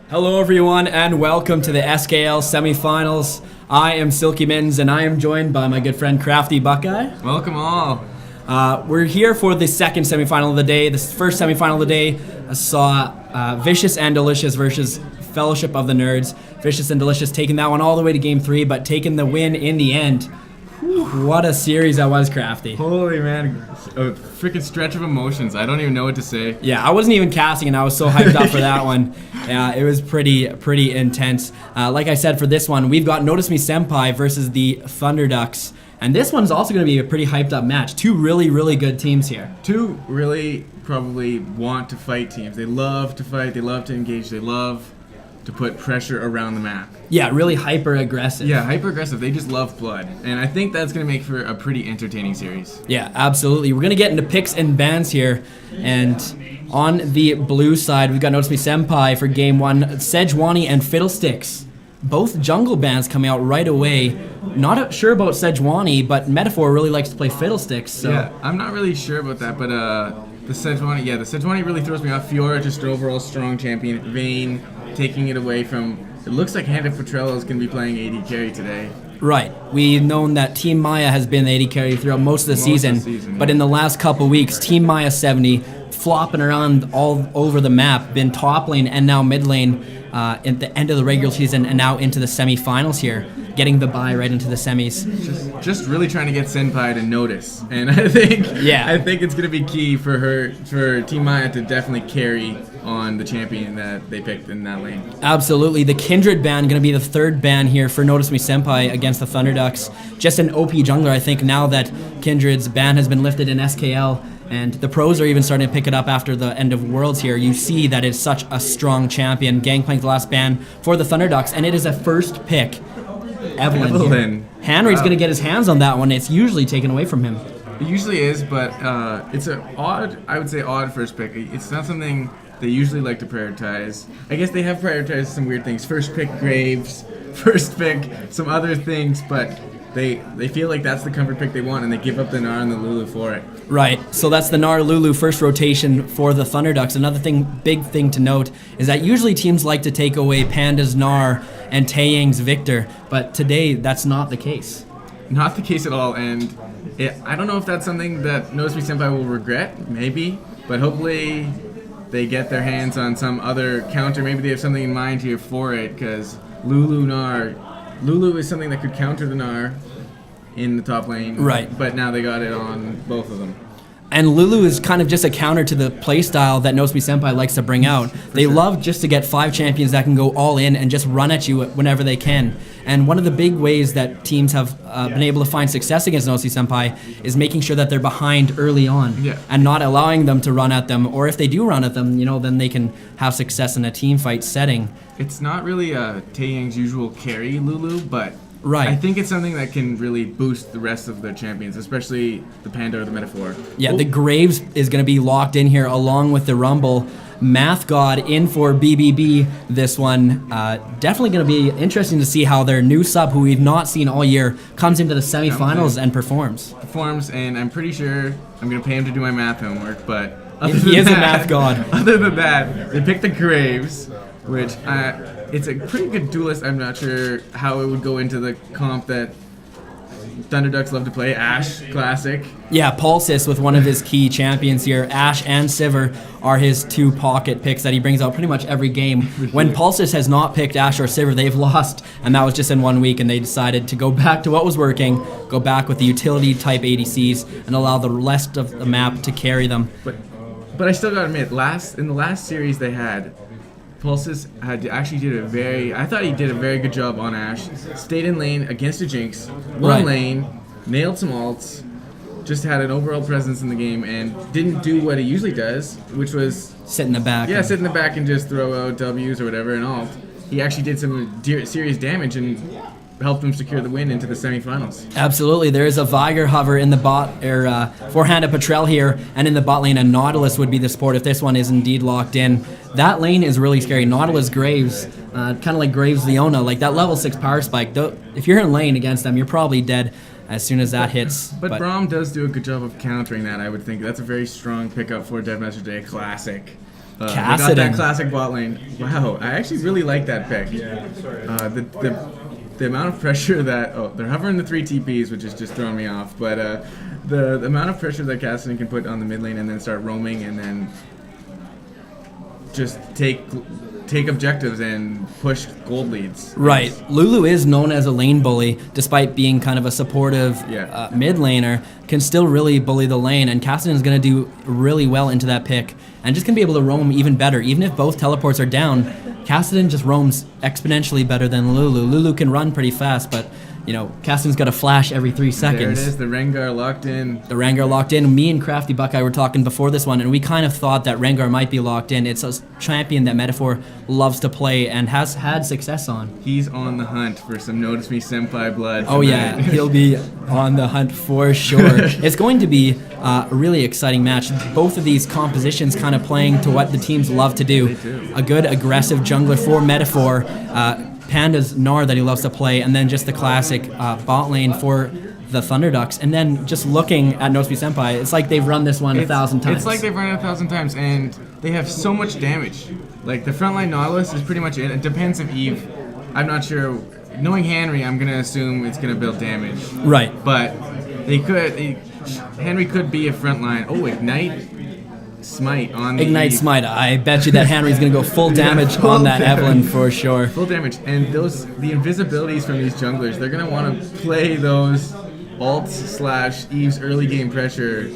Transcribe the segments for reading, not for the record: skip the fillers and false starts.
Hello everyone and welcome to the SKL semifinals. I am Silky Mittens and I am joined by my good friend Crafty Buckeye. Welcome all. We're here for the second semifinal of the day. This first semifinal of the day saw Vicious and Delicious versus Fellowship of the Nerds. Vicious and Delicious taking that one all the way to game 3, but taking the win in the end. What a series that was, Crafty. Holy man, a freaking stretch of emotions. I don't even know what to say. Yeah, I wasn't even casting and I was so hyped up for that one. It was pretty intense. Like I said, for this one, we've got Notice Me Senpaiii versus the Thunder Ducks. And this one's also going to be a pretty hyped up match. Two really good teams here. Two really probably want to fight teams. They love to fight, they love to engage, they love to put pressure around the map. Yeah, really hyper aggressive. Yeah, hyper aggressive. They just love blood. And I think that's going to make for a pretty entertaining series. Yeah, absolutely. We're going to get into picks and bans here. And on the blue side, we've got Notice Me Senpaiii for game 1. Sejuani and Fiddlesticks. Both jungle bans coming out right away. Not sure about Sejuani, but Metaphor really likes to play Fiddlesticks. So. Yeah, I'm not really sure about that, but the Sejuani really throws me off. Fiora, just an overall strong champion. Vayne taking it away from... It looks like Hannah Petrello is going to be playing AD carry today. Right. We've known that Team Maya has been the AD carry throughout most of the season, but in the last couple weeks, Team Maya 70 flopping around all over the map, been top lane and now mid lane at the end of the regular season and now into the semifinals here, getting the bye right into the semis. Just really trying to get Senpaiii to notice, and I think it's going to be key for Team Maya to definitely carry on the champion that they picked in that lane. Absolutely. The Kindred ban going to be the third ban here for Notice Me Senpaiii against the Thunder Ducks. Just an OP jungler, I think, now that Kindred's ban has been lifted in SKL. And the pros are even starting to pick it up after the end of Worlds here. You see that it's such a strong champion. Gangplank the last ban for the Thunder Ducks, and it is a first pick. Evelyn. Henry's going to get his hands on that one. It's usually taken away from him. It usually is, but it's an odd first pick. It's not something they usually like to prioritize. I guess they have prioritized some weird things. First pick Graves, first pick some other things, but they feel like that's the comfort pick they want, and they give up the Gnar and the Lulu for it. Right, so that's the Gnar Lulu first rotation for the Thunder Ducks. Another big thing to note is that usually teams like to take away Panda's Gnar and Taeyang's Victor, but today that's not the case. Not the case at all, and I don't know if that's something that Notice Me Senpaiii will regret, maybe, but hopefully they get their hands on some other counter. Maybe they have something in mind here for it, because Lulu is something that could counter the Gnar in the top lane. Right. But now they got it on both of them. And Lulu is kind of just a counter to the playstyle that Notice Me Senpaiii likes to bring out. They love just to get 5 champions that can go all in and just run at you whenever they can. And one of the big ways that teams have been able to find success against Notice Me Senpaiii is making sure that they're behind early on and not allowing them to run at them. Or if they do run at them, then they can have success in a team fight setting. It's not really Taeyang's usual carry, Lulu, but right. I think it's something that can really boost the rest of their champions, especially the Panda or the Metaphor. Yeah, the Graves is going to be locked in here along with the Rumble. Math God in for BBB this one. Definitely going to be interesting to see how their new sub, who we've not seen all year, comes into the semifinals and performs. And I'm pretty sure I'm going to pay him to do my math homework, but he is a math god. Other than that, they picked the Graves, which it's a pretty good duelist. I'm not sure how it would go into the comp that Thunder Ducks love to play. Ashe, classic. Yeah, Pulsis with one of his key champions here. Ashe and Sivir are his 2 pocket picks that he brings out pretty much every game. When Pulsis has not picked Ashe or Sivir, they've lost, and that was just in 1 week, and they decided to go back to what was working, go back with the utility type ADCs, and allow the rest of the map to carry them. But I still gotta admit, in the last series they had, Pulsis I thought he did a very good job on Ashe. Stayed in lane against a Jinx, won lane, nailed some ults, just had an overall presence in the game, and didn't do what he usually does, which was sit in the back. Yeah, sit in the back and just throw out W's or whatever and ult. He actually did some serious damage and helped them secure the win into the semifinals. Absolutely. There is a Viger hover in the bot, for Hannah Petrel here, and in the bot lane, a Nautilus would be the support if this one is indeed locked in. That lane is really scary. Nautilus Graves, kind of like Graves Leona, like that level 6 power spike. If you're in lane against them, you're probably dead as soon as that hits. But Braum does do a good job of countering that, I would think. That's a very strong pickup for Deadmaster Day, classic. They got that classic bot lane. Wow, I actually really like that pick. The amount of pressure that they're hovering the 3 TPs, which is just throwing me off. But the amount of pressure that Cassidy can put on the mid lane and then start roaming and then just take objectives and push gold leads. Right. Lulu is known as a lane bully, despite being kind of a supportive mid laner, can still really bully the lane, and Cassidy is going to do really well into that pick, and just going to be able to roam even better. Even if both teleports are down, Cassidy just roams exponentially better than Lulu. Lulu can run pretty fast, but you know, Cassidy's got a flash every 3 seconds. There it is, the Rengar locked in. The Rengar locked in. Me and Crafty Buckeye were talking before this one, and we kind of thought that Rengar might be locked in. It's a champion that Metaphor loves to play and has had success on. He's on the hunt for some Notice Me Senpai blood. Oh yeah, he'll be on the hunt for sure. It's going to be a really exciting match. Both of these compositions kind of playing to what the teams love to do. A good aggressive jungler for Metaphor. Panda's Gnar that he loves to play, and then just the classic bot lane for the Thunder Ducks. And then just looking at Notice Me Senpai, it's like they've run this one 1,000 times. It's like they've run it 1,000 times, and they have so much damage. Like, the frontline Nautilus is pretty much it. It depends if Eve, I'm not sure. Knowing Henry, I'm going to assume it's going to build damage. Right. But Henry could be a frontline. Oh, Ignite Smite on the Ignite Smite. I bet you that Henry's going to go full damage on that Evelyn for sure. Full damage. And the invisibilities from these junglers, they're going to want to play those ults / Eve's early game pressure.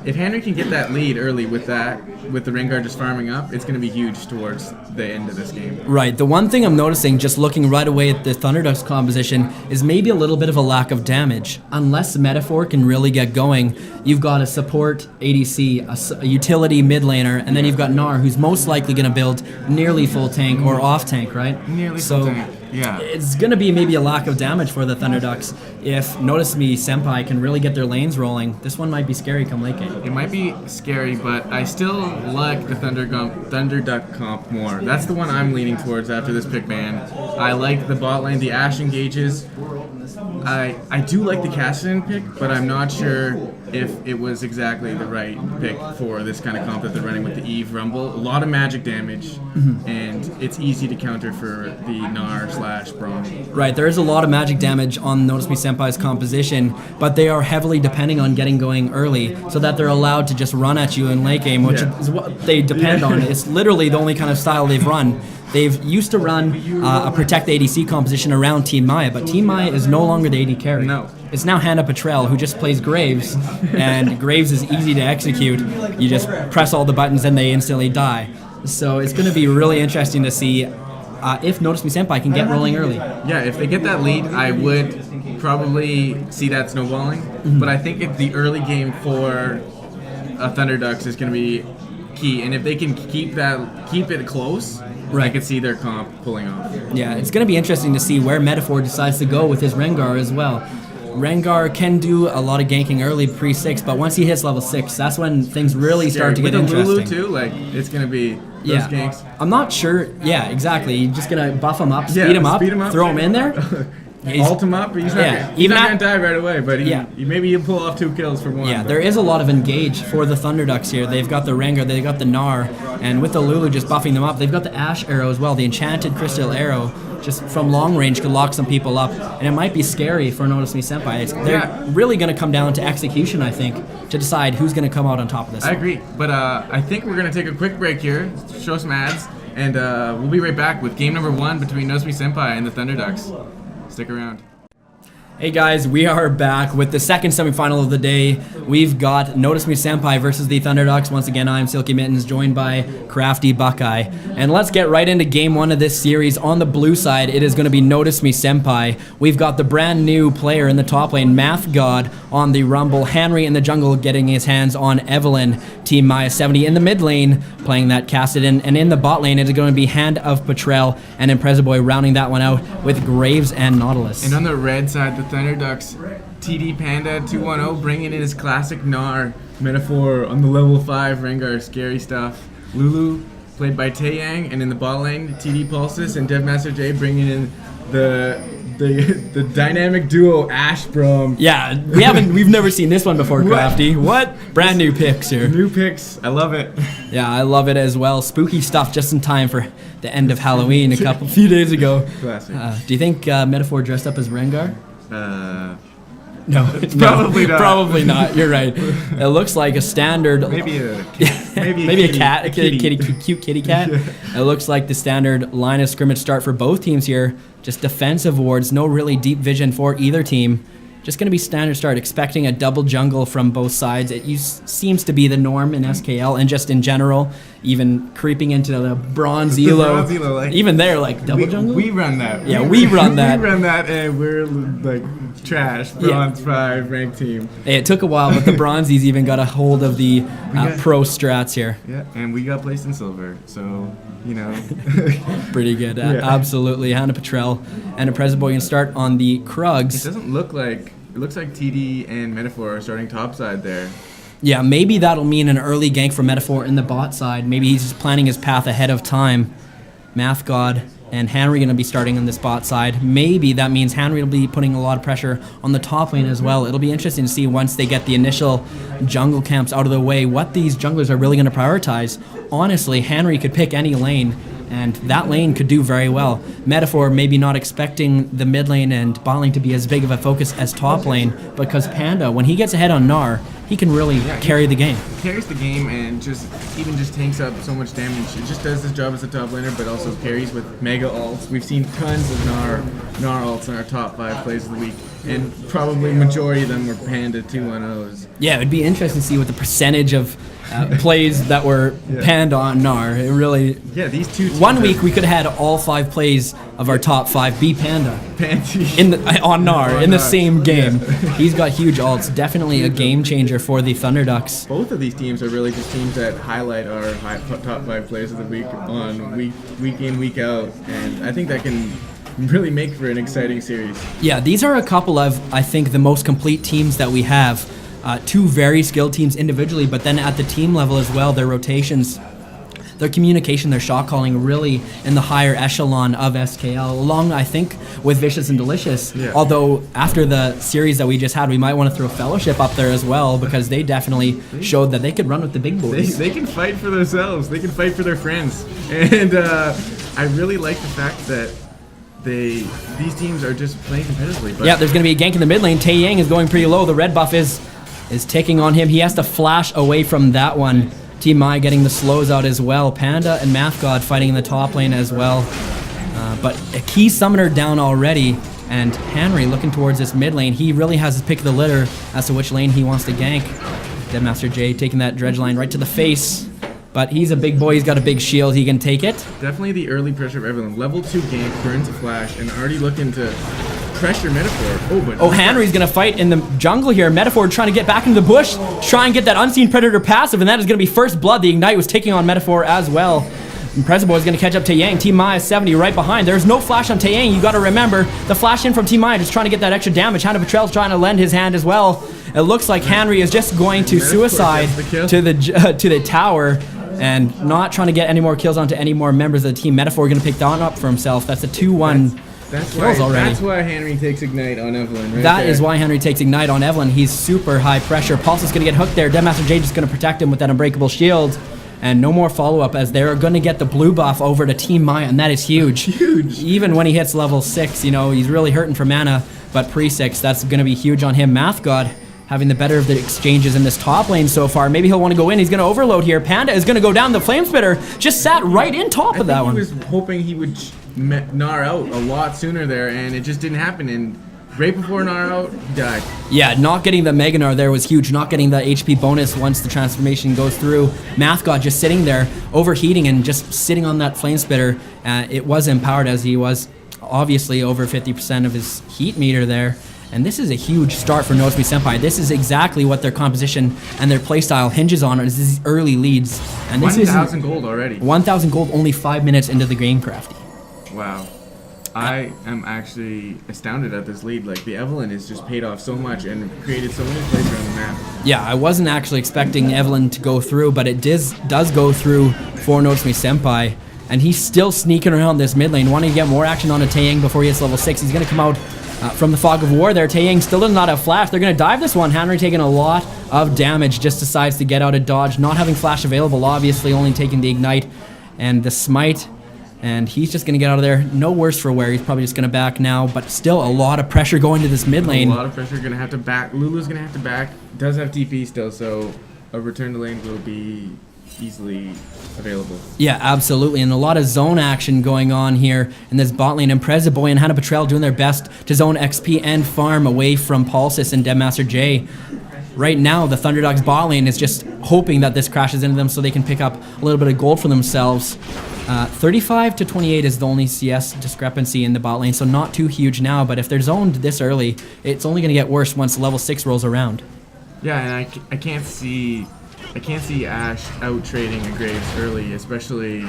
If Henry can get that lead early with the Rengar just farming up, it's going to be huge towards the end of this game. Right. The one thing I'm noticing, just looking right away at the Thunder Ducks composition, is maybe a little bit of a lack of damage. Unless Metaphor can really get going, you've got a support ADC, a utility mid laner, and then you've got Gnar, who's most likely going to build nearly full tank or off tank, right? Nearly full tank. Yeah. It's going to be maybe a lack of damage for the Thunder Ducks. If Notice Me Senpai can really get their lanes rolling, this one might be scary come late game. It might be scary, but I still like the Thunder Duck comp more. That's the one I'm leaning towards after this pick ban. I like the bot lane, the Ashe engages. I do like the Cassian pick, but I'm not sure if it was exactly the right pick for this kind of comp that they're running with the Eve Rumble. A lot of magic damage, and it's easy to counter for the Gnar / Braum. Right, there is a lot of magic damage on Notice Me Senpai's composition, but they are heavily depending on getting going early so that they're allowed to just run at you in late game, which is what they depend on. It's literally the only kind of style they've run. They've used to run a Protect ADC composition around Team Maya, but Team Maya is no longer the AD carry. No. It's now Hannah Petrel, who just plays Graves, and Graves is easy to execute. You just press all the buttons and they instantly die. So it's going to be really interesting to see if Notice Me Senpai can get rolling early. Yeah, if they get that lead, I would probably see that snowballing. But I think the early game for Thunder Ducks is going to be key, and if they can keep it close, I could see their comp pulling off. Yeah, it's going to be interesting to see where Metaphor decides to go with his Rengar as well. Rengar can do a lot of ganking early pre-6, but once he hits level 6, that's when things really start to get interesting. With the Lulu too, like, it's going to be those ganks. I'm not sure. Yeah, exactly. You're just going to buff him up, speed him up, throw him in there. Ult him up, he's not going to die right away, but maybe he'll pull off 2 kills for one. Yeah, there is a lot of engage for the Thunder Ducks here. They've got the Rengar, they've got the Gnar, and with the Lulu just buffing them up, they've got the Ashe arrow as well, the enchanted crystal arrow, just from long range could lock some people up, and it might be scary for Notice Me Senpai. They're really going to come down to execution, I think, to decide who's going to come out on top of this. I agree, but I think we're going to take a quick break here, show some ads, and we'll be right back with game number 1 between Notice Me Senpai and the Thunder Ducks. Stick around. Hey guys, we are back with the second semifinal of the day. We've got Notice Me Senpai versus the Thunder Ducks. Once again, I'm Silky Mittens, joined by Crafty Buckeye. And let's get right into game 1 of this series. On the blue side, it is going to be Notice Me Senpai. We've got the brand new player in the top lane, Math God, on the Rumble. Henry in the jungle getting his hands on Evelyn. Team Maya 70 in the mid lane, playing that Cassidy. And in the bot lane, it is going to be Hand of Petrel and Impreza Boy rounding that one out with Graves and Nautilus. And on the red side, the Thunder Ducks, TD Panda 210 bringing in his classic Gnar Metaphor on the level 5 Rengar, scary stuff. Lulu played by Taeyang, and in the bot lane, TD Pulsus and Devmaster J bringing in the the dynamic duo Ash Brom. Yeah, we've never seen this one before, Crafty. What? Brand new picks here. New picks. I love it. Yeah, I love it as well. Spooky stuff just in time for the end of Halloween a few days ago. Classic. Do you think Metaphor dressed up as Rengar? No, probably not. Probably not. You're right. It looks like a standard. Maybe a cat, a cute kitty cat. It looks like the standard line of scrimmage start for both teams here. Just defensive wards, no really deep vision for either team. Just going to be standard start, expecting a double jungle from both sides. It seems to be the norm in SKL and just in general, even creeping into the bronze elo. Like, even there, like double jungle? We run that. Yeah, we run that. We run that, and we're like trash. Bronze 5 ranked team. Hey, it took a while, but the bronzies even got a hold of the pro strats here. Yeah, and we got placed in silver, so, you know. Pretty good. Absolutely. Hannah Petrell and a President Boy can start on the Krugs. It doesn't look like... It looks like TD and Metaphor are starting topside there. Yeah, maybe that'll mean an early gank for Metaphor in the bot side. Maybe he's just planning his path ahead of time. Math God and Henry going to be starting on this bot side. Maybe that means Henry will be putting a lot of pressure on the top lane as well. It'll be interesting to see once they get the initial jungle camps out of the way what these junglers are really going to prioritize. Honestly, Henry could pick any lane, and that lane could do very well. Metaphor maybe not expecting the mid lane and bot lane to be as big of a focus as top lane, because Panda, when he gets ahead on Gnar, he can really carry the game. He carries the game and just tanks up so much damage. It just does his job as a top laner, but also carries with mega ults. We've seen tons of Gnar ults in our top 5 plays of the week, and probably majority of them were Panda 2-1-0s. Yeah, it'd be interesting to see what the percentage of plays that were panned on Gnar. It really. Yeah, these two. One week we could have had all 5 plays of our top 5 be Panda on Gnar in the same game. Yeah. He's got huge ults. Definitely a game changer for the Thunder Ducks. Both of these teams are really just teams that highlight our top 5 plays of the week on week in, week out, and I think that can really make for an exciting series. Yeah, these are a couple of, I think, the most complete teams that we have. 2 very skilled teams individually, but then at the team level as well, their rotations, their communication, their shot calling really in the higher echelon of SKL, along, I think, with Vicious and Delicious. Yeah. Although after the series that we just had, we might want to throw Fellowship up there as well, because they definitely showed that they could run with the big boys. They can fight for themselves. They can fight for their friends. And I really like the fact that these teams are just playing competitively. But yeah, there's going to be a gank in the mid lane. Tae Yang is going pretty low. The red buff is ticking on him. He has to flash away from that one. Team Mai getting the slows out as well. Panda and Math God fighting in the top lane as well. But a key summoner down already, and Henry looking towards this mid lane. He really has his pick of the litter as to which lane he wants to gank. Deadmaster J taking that dredge line right to the face. But he's a big boy, he's got a big shield, he can take it. Definitely the early pressure of Evelyn. Level 2 gank, burns a flash, and already looking to pressure Metaphor. Oh, Henry's gonna fight in the jungle here. Metaphor trying to get back into the bush, try and get that Unseen Predator passive, and that is gonna be first blood. The Ignite was taking on Metaphor as well. And President Boy is gonna catch up to Yang. Team Maya 70 right behind. There's no flash on Taeyang. You gotta remember, the flash in from Team Maya just trying to get that extra damage. Hannah Petrell's trying to lend his hand as well. It looks like Henry is just going to suicide to the tower, and not trying to get any more kills onto any more members of the team. Metaphor going to pick that up for himself. That's a 2-1 kills already. That's why Henry takes Ignite on Evelyn. That is why Henry takes Ignite on Evelyn. He's super high pressure. Pulse is going to get hooked there. Deadmaster J just going to protect him with that Unbreakable Shield. And no more follow-up, as they're going to get the blue buff over to Team Maya, and that is huge. Huge. Even when he hits level 6, you know, he's really hurting for mana, but pre-6, that's going to be huge on him. Math God having the better of the exchanges in this top lane so far. Maybe he'll want to go in. He's going to overload here. Panda is going to go down. The Flame Spitter just sat right in top of that one. He was hoping he would Gnar out a lot sooner there, and it just didn't happen. And right before Gnar out, he died. Yeah, not getting the Mega Gnar there was huge. Not getting the HP bonus once the transformation goes through. Math God just sitting there, overheating and just sitting on that Flame Spitter. It was empowered, as he was obviously over 50% of his heat meter there. And this is a huge start for Notice Me Senpai. This is exactly what their composition and their playstyle hinges on, is these early leads. And this is 1,000 gold already. 1,000 gold only 5 minutes into the game, Crafty. Wow. I am actually astounded at this lead. Like, the Evelyn has just paid off so much and created so many plays around the map. Yeah, I wasn't actually expecting Evelyn to go through, but it does go through for Notice Me Senpai. and he's still sneaking around this mid lane, wanting to get more action on a Taeyang before he hits level 6. He's going to come out from the fog of war there. Taeyang still does not have flash. They're going to dive this one. Henry taking a lot of damage, just decides to get out of dodge, not having flash available, obviously only taking the ignite and the smite. And he's just going to get out of there. No worse for wear. He's probably just going to back now, but still a lot of pressure going to this mid lane. A lot of pressure. Going to have to back. Lulu's going to have to back. Does have TP still, so a return to lane will be easily available. Yeah, absolutely. And a lot of zone action going on here in this bot lane. And Boy and Hannah Petrel doing their best to zone XP and farm away from Pulsis and Deadmaster J. Right now, the Thunderdogs bot lane is just hoping that this crashes into them so they can pick up a little bit of gold for themselves. 35 to 28 is the only CS discrepancy in the bot lane, so not too huge now, but if they're zoned this early, it's only going to get worse once level 6 rolls around. Yeah, and I can't see Ashe out trading a Graves early, especially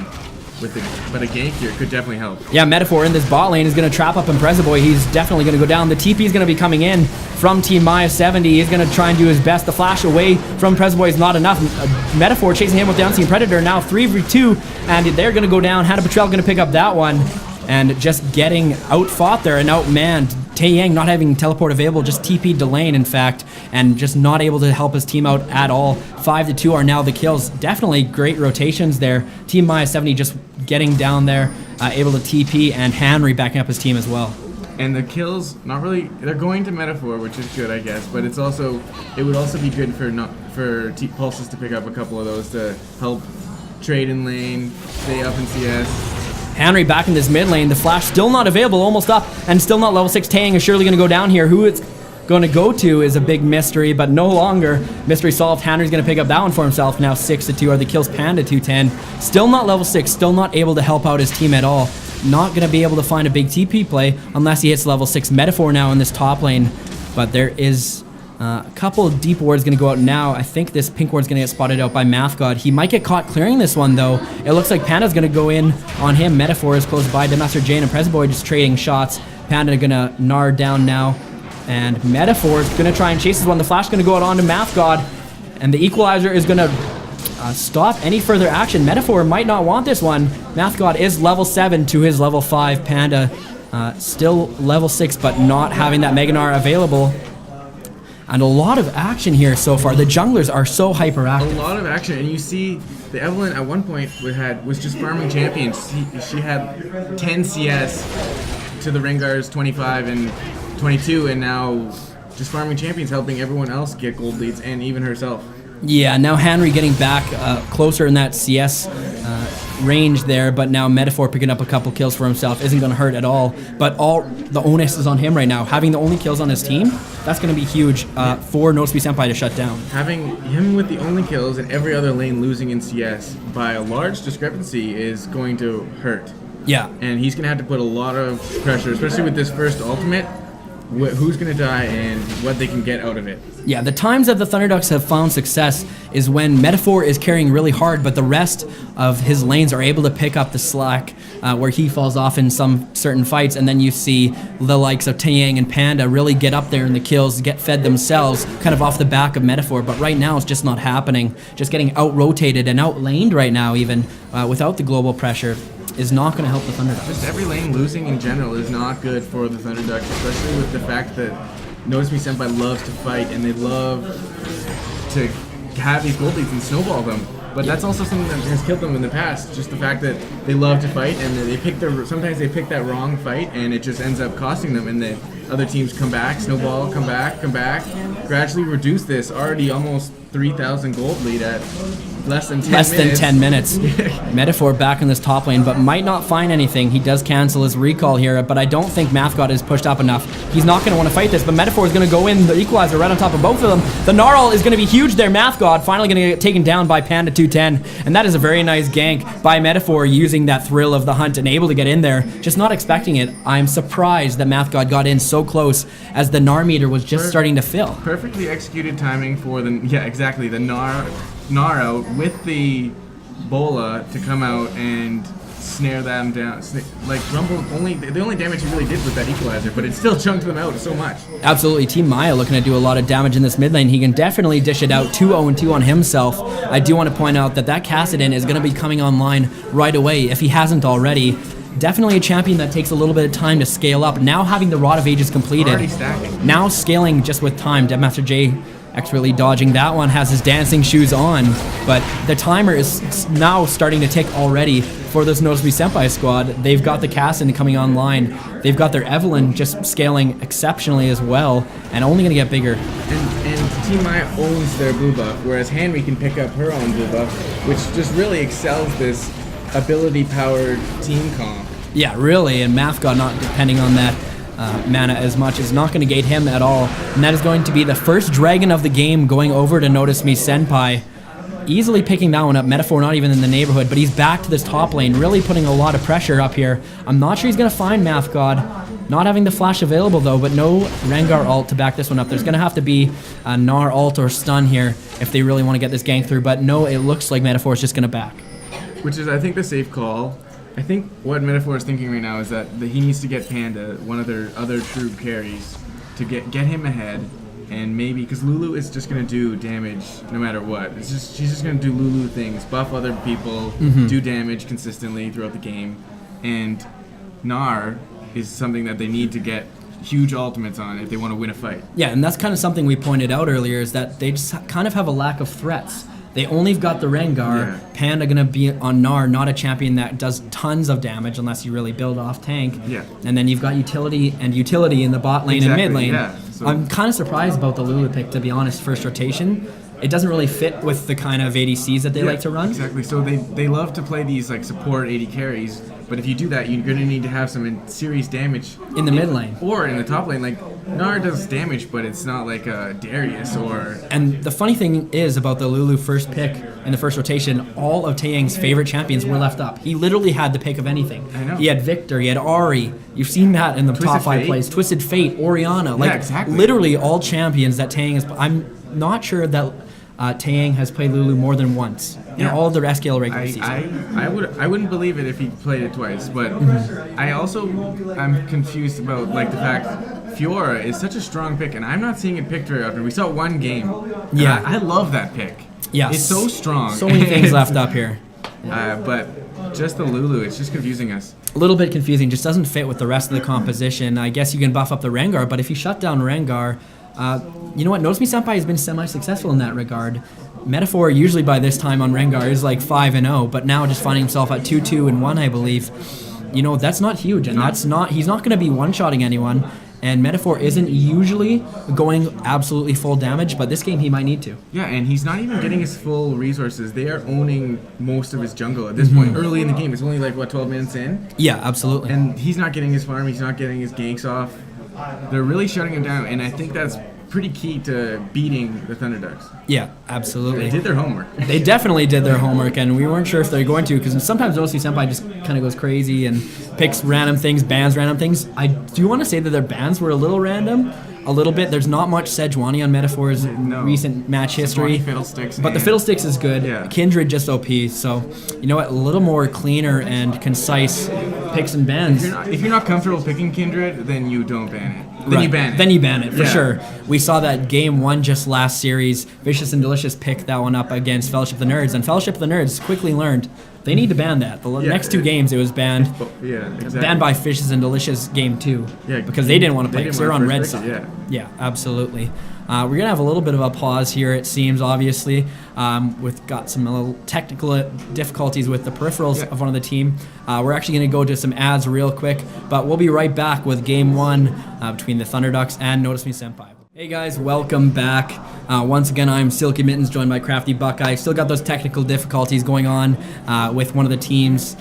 with but a gank here could definitely help. Yeah, Metaphor in this bot lane is going to trap up Boy. He's definitely going to go down. The TP is going to be coming in from Team Maya 70. He's going to try and do his best. The flash away from Boy is not enough. Metaphor chasing him with Downseen Predator, now 3v2, and they're going to go down. Hannah Petrel going to pick up that one, and just getting outfought there and outmanned. Taeyang not having teleport available, just TP'd to lane, in fact, and just not able to help his team out at all. 5 to 2 are now the kills. Definitely great rotations there. Team Maya 70 just getting down there, able to TP, and Henry backing up his team as well. And the kills, not really, they're going to Metaphor, which is good, I guess, but it would also be good for Pulses to pick up a couple of those to help trade in lane, stay up in CS. Henry back in this mid lane. The flash still not available, almost up, and still not level 6. Taeyang is surely going to go down here. Who it's going to go to is a big mystery, but no longer. Mystery solved. Henry's going to pick up that one for himself. Now 6 to 2 are the kills. Panda 210. Still not level 6. Still not able to help out his team at all. Not going to be able to find a big TP play unless he hits level 6. Metaphor now in this top lane, but there is a couple of deep wards going to go out now. I think this pink ward's going to get spotted out by Math God. He might get caught clearing this one, though. It looks like Panda's going to go in on him. Metaphor is close by. Deadmaster Jane and Boy just trading shots. Panda going to gnar down now. And Metaphor is going to try and chase this one. The flash going to go out onto Math God. And the equalizer is going to stop any further action. Metaphor might not want this one. Math God is level 7 to his level 5. Panda still level 6, but not having that Mega Gnar available. And a lot of action here so far. The junglers are so hyperactive. A lot of action, and you see the Evelyn at one point was just farming champions. She had 10 CS to the Rengar's 25 and 22, and now just farming champions, helping everyone else get gold leads, and even herself. Yeah, now Henry getting back closer in that CS range there, but now Metaphor picking up a couple kills for himself isn't going to hurt at all. But all the onus is on him right now. Having the only kills on his team, that's going to be huge for Senpaiii to shut down. Having him with the only kills and every other lane losing in CS by a large discrepancy is going to hurt. Yeah. And he's going to have to put a lot of pressure, especially with this first ultimate. Who's going to die and what they can get out of it. Yeah, the times that the Thunderducks have found success is when Metaphor is carrying really hard, but the rest of his lanes are able to pick up the slack where he falls off in some certain fights, and then you see the likes of Taeyang and Panda really get up there in the kills, get fed themselves, kind of off the back of Metaphor, but right now it's just not happening. Just getting out-rotated and out-laned right now even without the global pressure is not going to help the Thunderducks. Just every lane losing in general is not good for the Thunderducks, especially with the fact that Senpaiii loves to fight and they love to have these gold leads and snowball them. But that's also something that has killed them in the past. Just the fact that they love to fight and they pick sometimes they pick that wrong fight and it just ends up costing them. And the other teams come back, snowball, come back, gradually reduce this already almost 3,000 gold lead at less than 10 minutes. Less than 10 minutes. Metaphor back in this top lane, but might not find anything. He does cancel his recall here, but I don't think Mathgod is pushed up enough. He's not going to want to fight this, but Metaphor is going to go in the equalizer right on top of both of them. The Gnarl is going to be huge there. Mathgod finally going to get taken down by Panda 210, and that is a very nice gank by Metaphor using that thrill of the hunt and able to get in there. Just not expecting it. I'm surprised that Mathgod got in so close as the Gnar meter was just starting to fill. Perfectly executed timing for the Gnar out with the Bola to come out and snare them down. Like Rumble, the only damage he really did was that equalizer, but it still chunked them out so much. Absolutely. Team Maya looking to do a lot of damage in this mid lane. He can definitely dish it out 2-0-2 on himself. I do want to point out that Kassadin is going to be coming online right away if he hasn't already. Definitely a champion that takes a little bit of time to scale up. Now having the Rod of Ages completed. Already stacking. Now scaling just with time. Deadmaster J expertly dodging that one, has his dancing shoes on, but the timer is now starting to tick already for this Notice Me Senpai squad. They've got the Kassadin coming online. They've got their Evelyn just scaling exceptionally as well, and only going to get bigger. And Team Maya owns their blue buff, whereas Henry can pick up her own blue buff, which just really excels this ability-powered team comp. Yeah, really, and Math God not depending on that mana as much is not going to gate him at all, and that is going to be the first dragon of the game going over to Notice Me Senpai. Easily picking that one up. Metaphor not even in the neighborhood, but he's back to this top lane, really putting a lot of pressure up here. I'm not sure he's going to find Math God. Not having the flash available though, but no Rengar ult to back this one up. There's going to have to be a Gnar ult or stun here if they really want to get this gank through, but no, it looks like Metaphor is just going to back. Which is, I think, the safe call. I think what Metaphor is thinking right now is that he needs to get Panda, one of their other true carries, to get him ahead, and maybe because Lulu is just gonna do damage no matter what. She's just gonna do Lulu things, buff other people, do damage consistently throughout the game, and Gnar is something that they need to get huge ultimates on if they want to win a fight. Yeah, and that's kind of something we pointed out earlier, is that they just kind of have a lack of threats. They only have got the Rengar. Yeah. Panda gonna be on Gnar, not a champion that does tons of damage unless you really build off tank. Yeah. And then you've got utility in the bot lane and mid lane. Yeah. So I'm kind of surprised about the Lulu pick, to be honest, first rotation. It doesn't really fit with the kind of ADCs that they like to run. Exactly. So they love to play these like support AD carries, but if you do that, you're going to need to have some serious damage In the mid lane. or in the top lane. Like Gnar does damage, but it's not like Darius or. And the funny thing is about the Lulu first pick in the first rotation, all of Taeyang's favorite champions were left up. He literally had the pick of anything. I know. He had Victor, he had Ari. You've seen that in the top 5 Fate. plays. Twisted Fate, Orianna. Like, exactly. Literally all champions that Taeyang is. I'm not sure that Taeyang has played Lulu more than once in all of the SKL regular season. I wouldn't believe it if he played it twice, but I'm confused about like the fact Fiora is such a strong pick, and I'm not seeing it picked very often. We saw one game. Yeah. I love that pick. Yes. It's so strong. So many things left up here. But just the Lulu, it's just confusing us. A little bit confusing, just doesn't fit with the rest of the composition. I guess you can buff up the Rengar, but if you shut down Rengar, you know what? Notice Me Senpai has been semi-successful in that regard. Metaphor usually by this time on Rengar is like 5-0, but now just finding himself at 2-2-1, I believe. You know, that's not huge, and he's not going to be one-shotting anyone. And Metaphor isn't usually going absolutely full damage, but this game he might need to. Yeah, and he's not even getting his full resources. They are owning most of his jungle at this point. Early in the game, it's only like, 12 minutes in? Yeah, absolutely. And he's not getting his farm, he's not getting his ganks off. They're really shutting him down, and I think that's pretty key to beating the Thunderducks. Yeah, absolutely. They did their homework. They definitely did their homework, and we weren't sure if they're going to, because sometimes Notice Me Senpai just kind of goes crazy and picks random things, bans random things. I do want to say that their bans were a little random, a little bit. There's not much Sejuani on Metaphor's recent match history, Fiddlesticks, but the Fiddlesticks is good. Yeah. Kindred just OP, so you know what? A little more cleaner and concise picks and bans. If you're not comfortable picking Kindred, then you don't ban it. Then you ban it. Then you ban it, for Yeah. sure. We saw that game 1 just last series. Vicious and Delicious picked that one up against Fellowship of the Nerds, and Fellowship of the Nerds quickly learned they need to ban that. The next 2 games it was banned. Yeah, exactly. Banned by Vicious and Delicious game 2. Yeah, because they didn't want to play because they're on red first side. pick it, Yeah, absolutely. We're going to have a little bit of a pause here, it seems, obviously. We've got some little technical difficulties with the peripherals of one of the team. We're actually going to go to some ads real quick, but we'll be right back with Game 1 between the Thunderducks and Notice Me Senpai. Hey guys, welcome back. Once again, I'm Silky Mittens, joined by Crafty Buckeye. Still got those technical difficulties going on with one of the teams.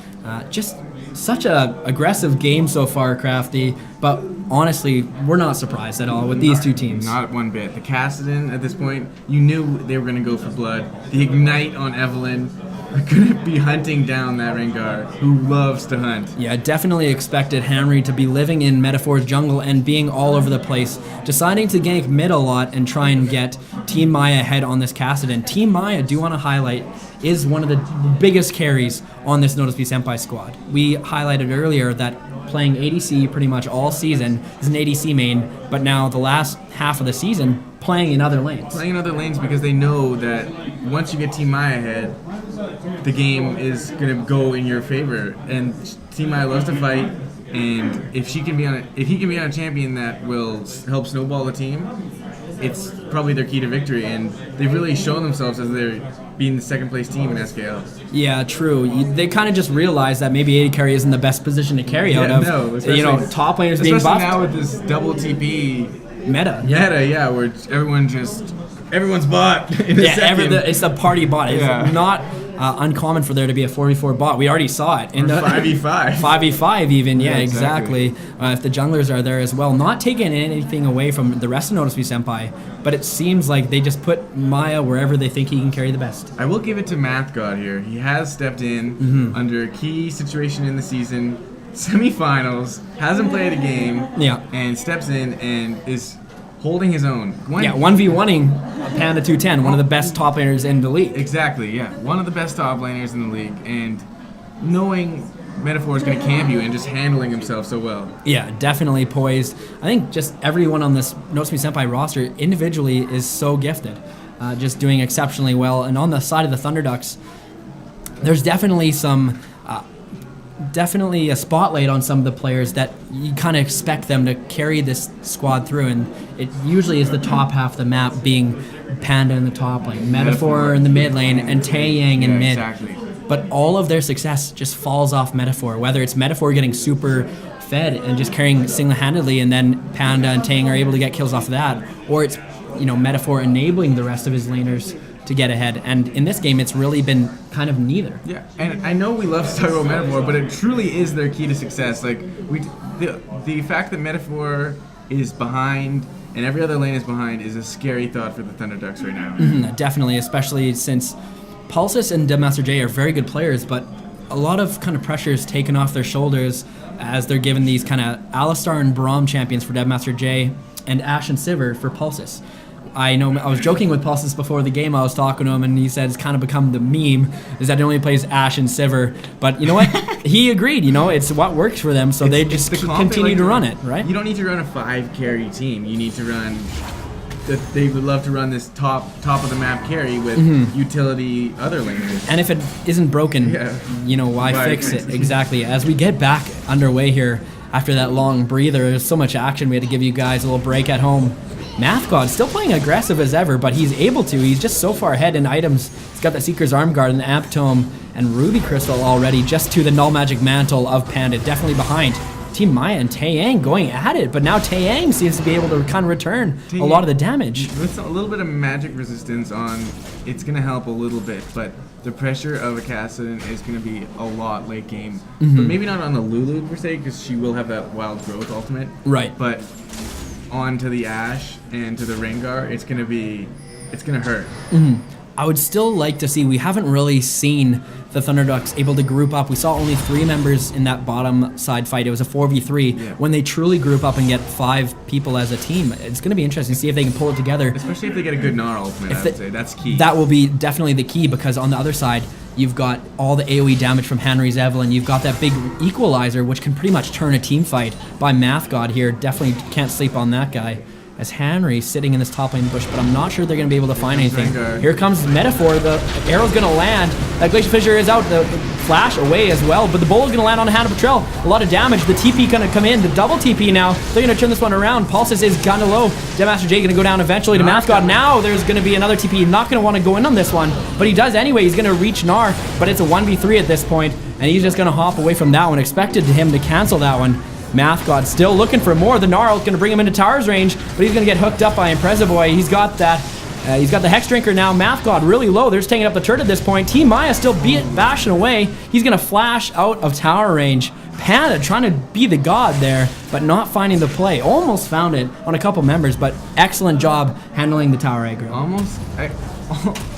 Just such a aggressive game so far, Crafty, but honestly, we're not surprised at all with these 2 teams. Not one bit. The Kassadin, at this point, you knew they were going to go for blood. The Ignite on Evelyn. gonna be hunting down that Rengar who loves to hunt. Yeah, definitely expected Henry to be living in Metaphor's jungle and being all over the place, deciding to gank mid a lot and try and get Team Maya ahead on this Kassadin. Team Maya, do want to highlight, is one of the biggest carries on this Notice Me Senpai squad. We highlighted earlier that playing ADC pretty much all season is an ADC main, but now the last half of the season playing in other lanes. Playing in other lanes because they know that once you get Team Maya ahead, the game is going to go in your favor. And Team Maya loves to fight, and if he can be on a champion that will help snowball the team, it's probably their key to victory. And they've really shown themselves as they're being the second place team in SKL. Yeah, true. They kind of just realized that maybe AD carry isn't the best position to carry out of. No, top laners being buffed. Especially now with this double TP meta, yeah, where everyone's bot in a second. It's a party bot. It's not uncommon for there to be a 4v4 bot. We already saw it in the 5v5. 5v5 even, yeah, exactly. If the junglers are there as well, not taking anything away from the rest of Notice Me Senpai, but it seems like they just put Maya wherever they think he can carry the best. I will give it to Math God here. He has stepped in under a key situation in the season, semifinals, hasn't played a game, and steps in and is holding his own. 1v1ing Panda 210, one of the best top laners in the league. Exactly, yeah. One of the best top laners in the league, and knowing Metaphor is going to camp you and just handling himself so well. Yeah, definitely poised. I think just everyone on this Notice Me Senpai roster individually is so gifted, just doing exceptionally well. And on the side of the Thunderducks, there's definitely definitely a spotlight on some of the players that you kind of expect them to carry this squad through, and it usually is the top half of the map being Panda in the top lane, Metaphor in the mid lane, and Taeyang in mid. Exactly. But all of their success just falls off Metaphor, whether it's Metaphor getting super fed and just carrying single-handedly, and then Panda and Taeyang are able to get kills off of that, or it's Metaphor enabling the rest of his laners to get ahead. And in this game, it's really been kind of neither. Yeah, and I know we love to talk about Metaphor, but it truly is their key to success. Like the fact that Metaphor is behind and every other lane is behind is a scary thought for the Thunderducks right now. Definitely, especially since Pulsis and Master J are very good players, but a lot of kind of pressure is taken off their shoulders as they're given these kind of Alistar and Braum champions for Master J and Ashe and Sivir for Pulsis. I know I was joking with Pulsis before the game. I was talking to him, and he said it's kind of become the meme is that he only plays Ashe and Sivir. But you know what? He agreed. It's what works for them, so they just continue to run it, right? You don't need to run a 5-carry team. You need to run. They would love to run this top of the map carry with utility other laners. And if it isn't broken, why fix it? Exactly. As we get back underway here after that long breather, there's so much action. We had to give you guys a little break at home. Math God still playing aggressive as ever, but he's able to. He's just so far ahead in items. He's got the Seeker's Arm Guard and the Amp Tome and Ruby Crystal already, just to the Null Magic Mantle of Panda, definitely behind. Team Maya and Taeyang going at it, but now Taeyang seems to be able to kind of return a lot of the damage. With a little bit of magic resistance on, it's going to help a little bit, but the pressure of a Kassadin is going to be a lot late game. But maybe not on the Lulu per se, because she will have that Wild Growth ultimate. Right. But on to the Ashe and to the Rengar, it's going to hurt. I would still like to see, we haven't really seen the Thunderducks able to group up. We saw only 3 members in that bottom side fight. It was a 4v3. Yeah. When they truly group up and get 5 people as a team, it's going to be interesting to see if they can pull it together. Especially if they get a good Gnar ultimate, I would say. That's key. That will be definitely the key, because on the other side, you've got all the AoE damage from Henry's Evelyn. You've got that big equalizer, which can pretty much turn a team fight by Math God here. Definitely can't sleep on that guy. As Henry sitting in this top lane bush, but I'm not sure they're going to be able to find anything. Here comes Metaphor. The arrow's going to land. That Glacial Fissure is out. The flash away as well, but the bull is going to land on Hand of Betrayal. A lot of damage. The TP going to come in. The double TP now. They're going to turn this one around. Pulsis is kind of low. Master J going to go down eventually to Math God. Now there's going to be another TP. Not going to want to go in on this one, but he does anyway. He's going to reach Gnar, but it's a 1v3 at this point, and he's just going to hop away from that one. Expected him to cancel that one. Math God still looking for more. The Gnarl is going to bring him into Tower's range, but he's going to get hooked up by Impreza Boy. He's got that. He's got the Hex Drinker now. Math God really low. They're just taking up the turret at this point. Team Maya still bashing away. He's going to flash out of tower range Panda trying to be the god there, but not finding the play. Almost found it on a couple members, but excellent job handling the tower aggro. Almost.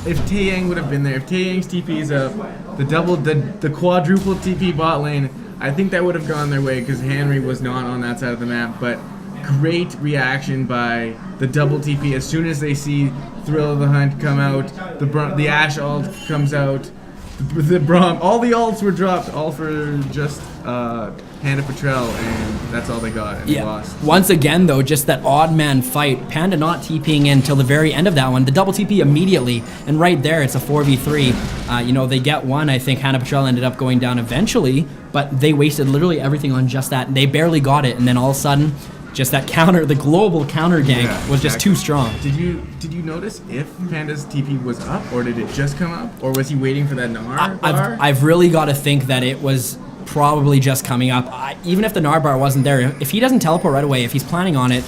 If Taeyang would have been there, if Taeyang's TP is up, the quadruple TP bot lane, I think that would have gone their way because Henry was not on that side of the map. But great reaction by the double TP as soon as they see Thrill of the Hunt come out, the Ashe ult comes out, the Braum, all the ults were dropped, all for just Panda Patrell, and that's all they got, and they lost. Once again, though, just that odd man fight. Panda not TPing in till the very end of that one. The double TP immediately, and right there, it's a 4v3. You know, they get one. I think Hannah Patrell ended up going down eventually, but they wasted literally everything on just that. They barely got it, and then all of a sudden, just that counter, the global counter gank was just too strong. Did you notice if Panda's TP was up, or did it just come up, or was he waiting for that Gnar bar? I've really got to think that it was probably just coming up. Even if the Gnar bar wasn't there, if he doesn't teleport right away, if he's planning on it,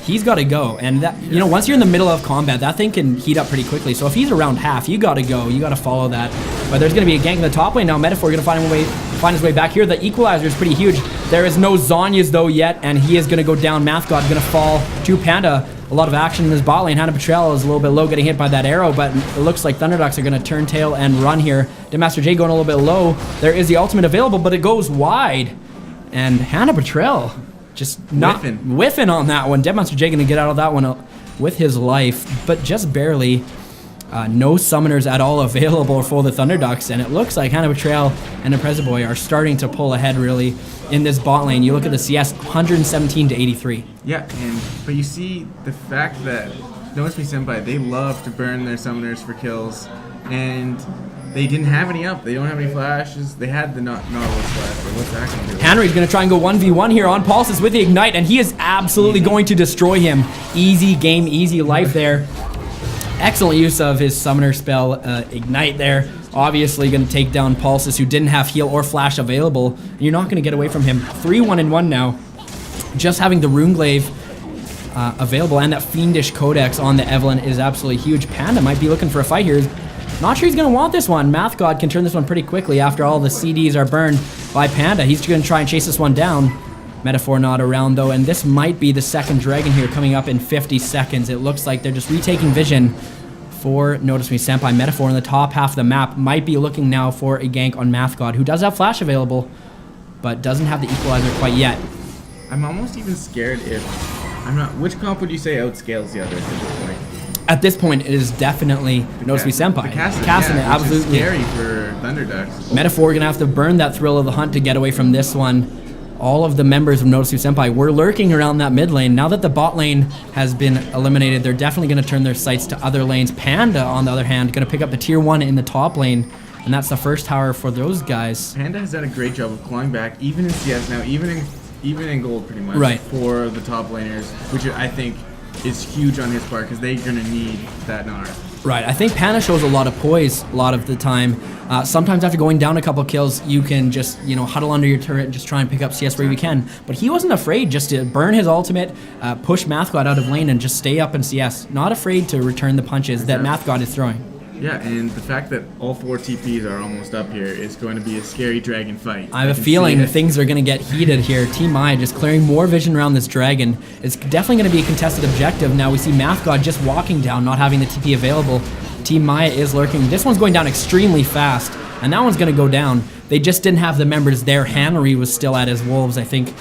he's got to go. And that, you know, once you're in the middle of combat, that thing can heat up pretty quickly. So if he's around half, you got to go. You got to follow that. But there's going to be a gank in the top lane now. Metaphor going to find his way back here. The equalizer is pretty huge. There is no Zhonya's though yet, and he is going to go down. Mathgod going to fall to Panda. A lot of action in this bot lane. Hannah Patrell is a little bit low, getting hit by that arrow, but it looks like Thunderducks are going to turn tail and run here. Master J going a little bit low. There is the ultimate available, but it goes wide. And Hannah Patrell just not whiffing on that one. Master J going to get out of that one with his life, but just barely. No summoners at all available for the Thunderducks, and it looks like Hannah Patrell and Impreza Boy are starting to pull ahead really in this bot lane. You look at the CS, 117 to 83. Yeah, but you see the fact that Notice Me Senpai, they love to burn their summoners for kills, and they didn't have any up. They don't have any flashes. They had the Nautilus flash, but what's that going to do? Henry's going to try and go 1v1 here on Pulses with the Ignite, and he is absolutely going to destroy him. Easy game, easy life there. Excellent use of his summoner spell, Ignite there. Obviously going to take down Pulses, who didn't have heal or flash available. You're not going to get away from him. 3-1-1 now. Just having the Runeglaive available and that Fiendish Codex on the Evelyn is absolutely huge. Panda might be looking for a fight here. Not sure he's going to want this one. Mathgod can turn this one pretty quickly after all the CDs are burned by Panda. He's going to try and chase this one down. Metaphor not around though, and this might be the second dragon here coming up in 50 seconds. It looks like they're just retaking vision for Notice Me Senpai. Metaphor in the top half of the map might be looking now for a gank on Mathgod, who does have flash available, but doesn't have the equalizer quite yet. I'm almost even scared if... I'm not... Which comp would you say outscales the other at this point? At this point, it is definitely Notice Me Senpai. The Castanet, absolutely. Is scary for Thunderducks. Metaphor going to have to burn that Thrill of the Hunt to get away from this one. All of the members of Notice Me Senpai were lurking around that mid lane. Now that the bot lane has been eliminated, they're definitely going to turn their sights to other lanes. Panda, on the other hand, going to pick up the tier 1 in the top lane, and that's the first tower for those guys. Panda has done a great job of clawing back, even in CS now, even in gold pretty much, for the top laners, which I think is huge on his part because they're going to need that Gnar. Right, I think Panda shows a lot of poise a lot of the time. Sometimes after going down a couple kills, you can just, you know, huddle under your turret and just try and pick up CS where you can. But he wasn't afraid just to burn his ultimate, push Mathgod out of lane, and just stay up in CS. Not afraid to return the punches that Mathgod is throwing. Yeah, and the fact that all 4 TPs are almost up here is going to be a scary dragon fight. I have a feeling things are going to get heated here. Team Maya just clearing more vision around this dragon. It's definitely going to be a contested objective. Now we see Mathgod just walking down, not having the TP available. Team Maya is lurking. This one's going down extremely fast, and that one's going to go down. They just didn't have the members there. Hannery was still at his wolves, I think,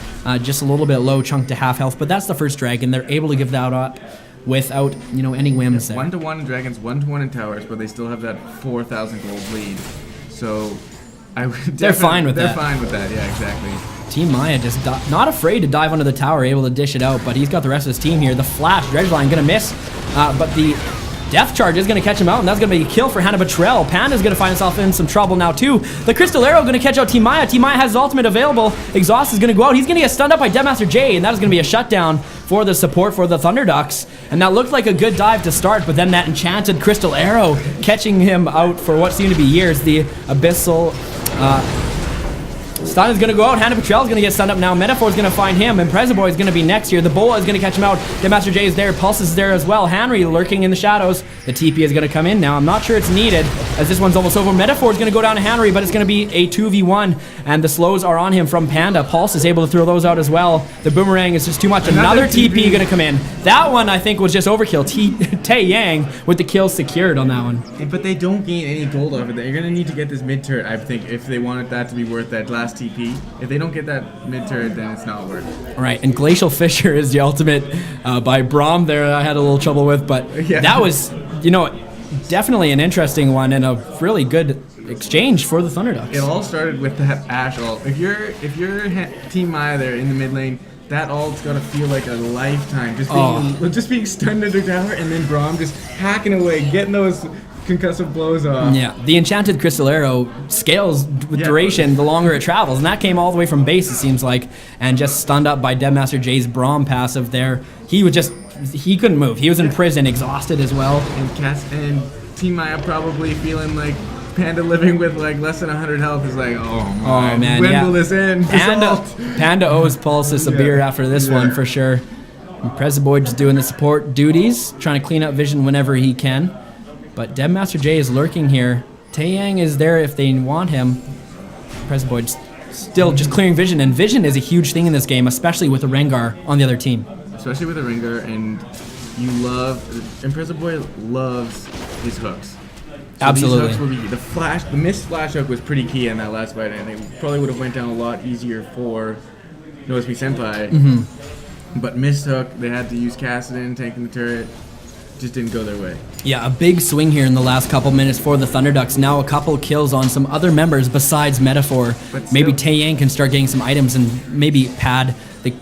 just a little bit low, chunk to half health, but that's the first dragon. They're able to give that up without, you know, any whims there. 1-1 in dragons, 1-1 in towers, but they still have that 4,000 gold lead. So they're fine with that. They're fine with that, yeah, exactly. Team Maya just not afraid to dive under the tower, able to dish it out, but he's got the rest of his team here. The flash, Dredgeline gonna miss, but the Death Charge is going to catch him out, and that's going to be a kill for Hannah Patrell. Panda's going to find himself in some trouble now, too. The Crystal Arrow going to catch out Team Maya. Team Maya has his ultimate available. Exhaust is going to go out. He's going to get stunned up by Master J, and that is going to be a shutdown for the support for the Thunderducks. And that looked like a good dive to start, but then that enchanted Crystal Arrow catching him out for what seemed to be years. The Abyssal Stun is going to go out. Hannah Petrell is going to get stunned up now. Metaphor is going to find him. And Boy is going to be next here. The Bola is going to catch him out. Master J is there. Pulse is there as well. Henry lurking in the shadows. The TP is going to come in now. I'm not sure it's needed as this one's almost over. Metaphor is going to go down to Henry, but it's going to be a 2v1. And the slows are on him from Panda. Pulse is able to throw those out as well. The boomerang is just too much. Another TP going to come in. That one, I think, was just overkill. Tae Yang with the kill secured on that one. But they don't gain any gold off of it. You're going to need to get this mid turret, I think, if they wanted that to be worth that last TP. If they don't get that mid turret, then it's not worth it. Right, and Glacial Fissure is the ultimate by Braum there. I had a little trouble with, but that was, definitely an interesting one and a really good exchange for the Thunderducks. It all started with that Ashe ult. If you're Team Maya there in the mid lane, that ult's gotta feel like a lifetime. Just being stunned under tower, and then Braum just hacking away, getting those concussive blows off. Yeah, the Enchanted Crystal Arrow scales with duration the longer it travels, and that came all the way from base, it seems like, and just stunned up by Master J's Braum passive there. He couldn't move. He was in prison, exhausted as well. And Team Maya probably feeling like Panda living with like less than 100 health is like, oh man, when will this end? Panda owes Pulsus a beer after this one for sure. And Boy just doing the support duties, trying to clean up Vision whenever he can. But Master J is lurking here. Tae Yang is there if they want him. Boy still just clearing Vision, and Vision is a huge thing in this game, especially with the Rengar on the other team. Especially with the Rengar, and Boy loves his hooks. So absolutely. These hooks will be the missed flash hook was pretty key in that last fight, and it probably would have went down a lot easier for Notice Me Senpai. Mm-hmm. But missed hook, they had to use Kassadin taking the turret. Just didn't go their way. Yeah, a big swing here in the last couple minutes for the Thunderducks. Now a couple kills on some other members besides Metaphor. Maybe Tae Yang can start getting some items and maybe pad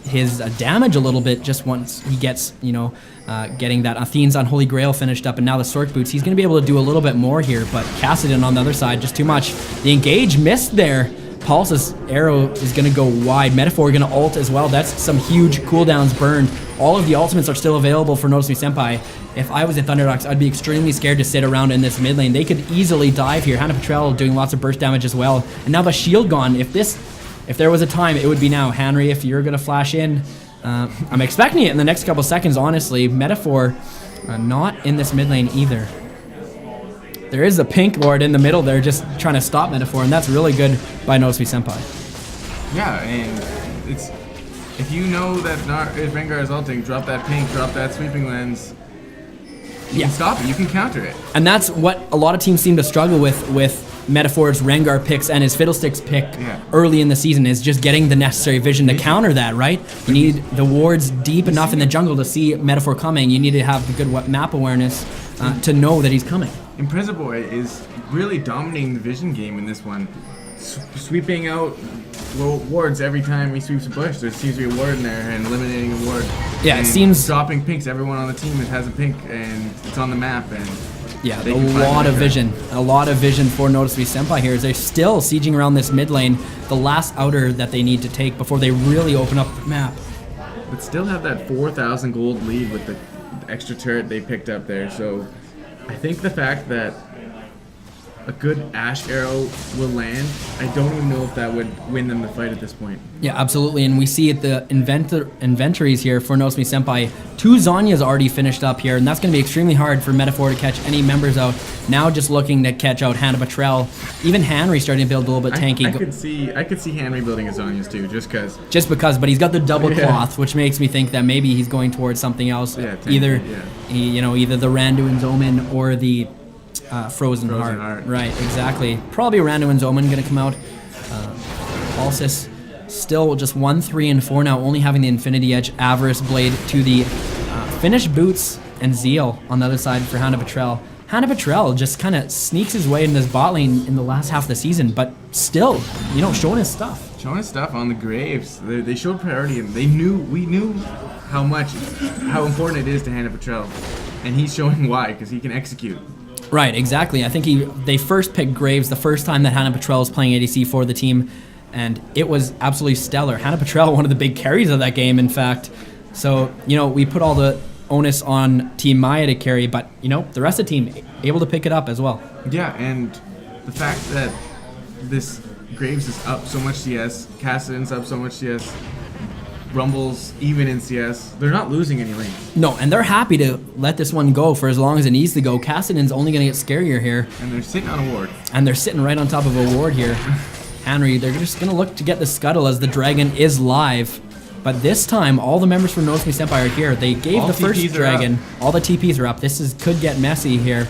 his damage a little bit just once he gets, getting that Athene's Unholy Grail finished up, and now the Sork Boots. He's going to be able to do a little bit more here, but Kassadin on the other side, just too much. The engage missed there. Pulse's arrow is going to go wide. Metaphor going to ult as well. That's some huge cooldowns burned. All of the ultimates are still available for Notice Me Senpai. If I was a Thunderducks, I'd be extremely scared to sit around in this mid lane. They could easily dive here. Hannah Petrell doing lots of burst damage as well. And now the shield gone. If there was a time, it would be now. Henry, if you're going to flash in, I'm expecting it in the next couple seconds, honestly. Metaphor not in this mid lane either. There is a Pink Lord in the middle there just trying to stop Metaphor, and that's really good by Notice Me Senpai. Yeah, and it's if you know that if Rengar is ulting, drop that Pink, drop that Sweeping Lens. You can stop it. You can counter it. And that's what a lot of teams seem to struggle with Metaphor's Rengar picks and his Fiddlesticks pick early in the season, is just getting the necessary vision to counter that, right? You need the wards deep enough in the jungle to see Metaphor coming. You need to have the good map awareness to know that he's coming. And Boy is really dominating the vision game in this one. Sweeping out wards every time he sweeps a bush. There seems to be a ward in there and eliminating a ward. Yeah, it seems... dropping pinks. Everyone on the team that has a pink and it's on the map. And yeah, a lot of vision. A lot of vision for Notice Me Senpai here as they're still sieging around this mid lane. The last outer that they need to take before they really open up the map. But still have that 4,000 gold lead with the extra turret they picked up there. So I think the fact that a good Ashe arrow will land, I don't even know if that would win them the fight at this point. Yeah, absolutely, and we see at the inventories here for Notice Me Senpai, 2 Zhonya's already finished up here, and that's going to be extremely hard for Metaphor to catch any members out. Now just looking to catch out Hannah Petrell. Even Henry starting to build a little bit tanky. I could see Henry building his Zhonya's too, just because, but he's got the double cloth, which makes me think that maybe he's going towards something else. Yeah, either the Randuin's Omen or the Frozen Heart. Right, exactly. Probably Randuin's Omen going to come out. Alsis still just 1-3-4 now, only having the Infinity Edge, Avarice Blade to the finished boots, and Zeal on the other side for Hannah Petrell. Hannah Petrell just kind of sneaks his way in this bot lane in the last half of the season, but still, showing his stuff. Showing his stuff on the Graves. They showed priority, and we knew how important it is to Hannah Petrell, and he's showing why, because he can execute. Right, exactly. I think they first picked Graves the first time that Hannah Petrell was playing ADC for the team, and it was absolutely stellar. Hannah Petrell, one of the big carries of that game, in fact. So, we put all the onus on Team Maya to carry, but, the rest of the team able to pick it up as well. Yeah, and the fact that this Graves is up so much CS. Kassadin's up so much CS. Rumble's even in CS. They're not losing any lanes. No, and they're happy to let this one go for as long as it needs to go. Kassadin's only going to get scarier here. And they're sitting on a ward. And they're sitting right on top of a ward here. Henry, they're just going to look to get the scuttle as the dragon is live. But this time, all the members from Notice Me Senpai are here. They gave All the first TPs are dragon. All the TPs are up. This could get messy here.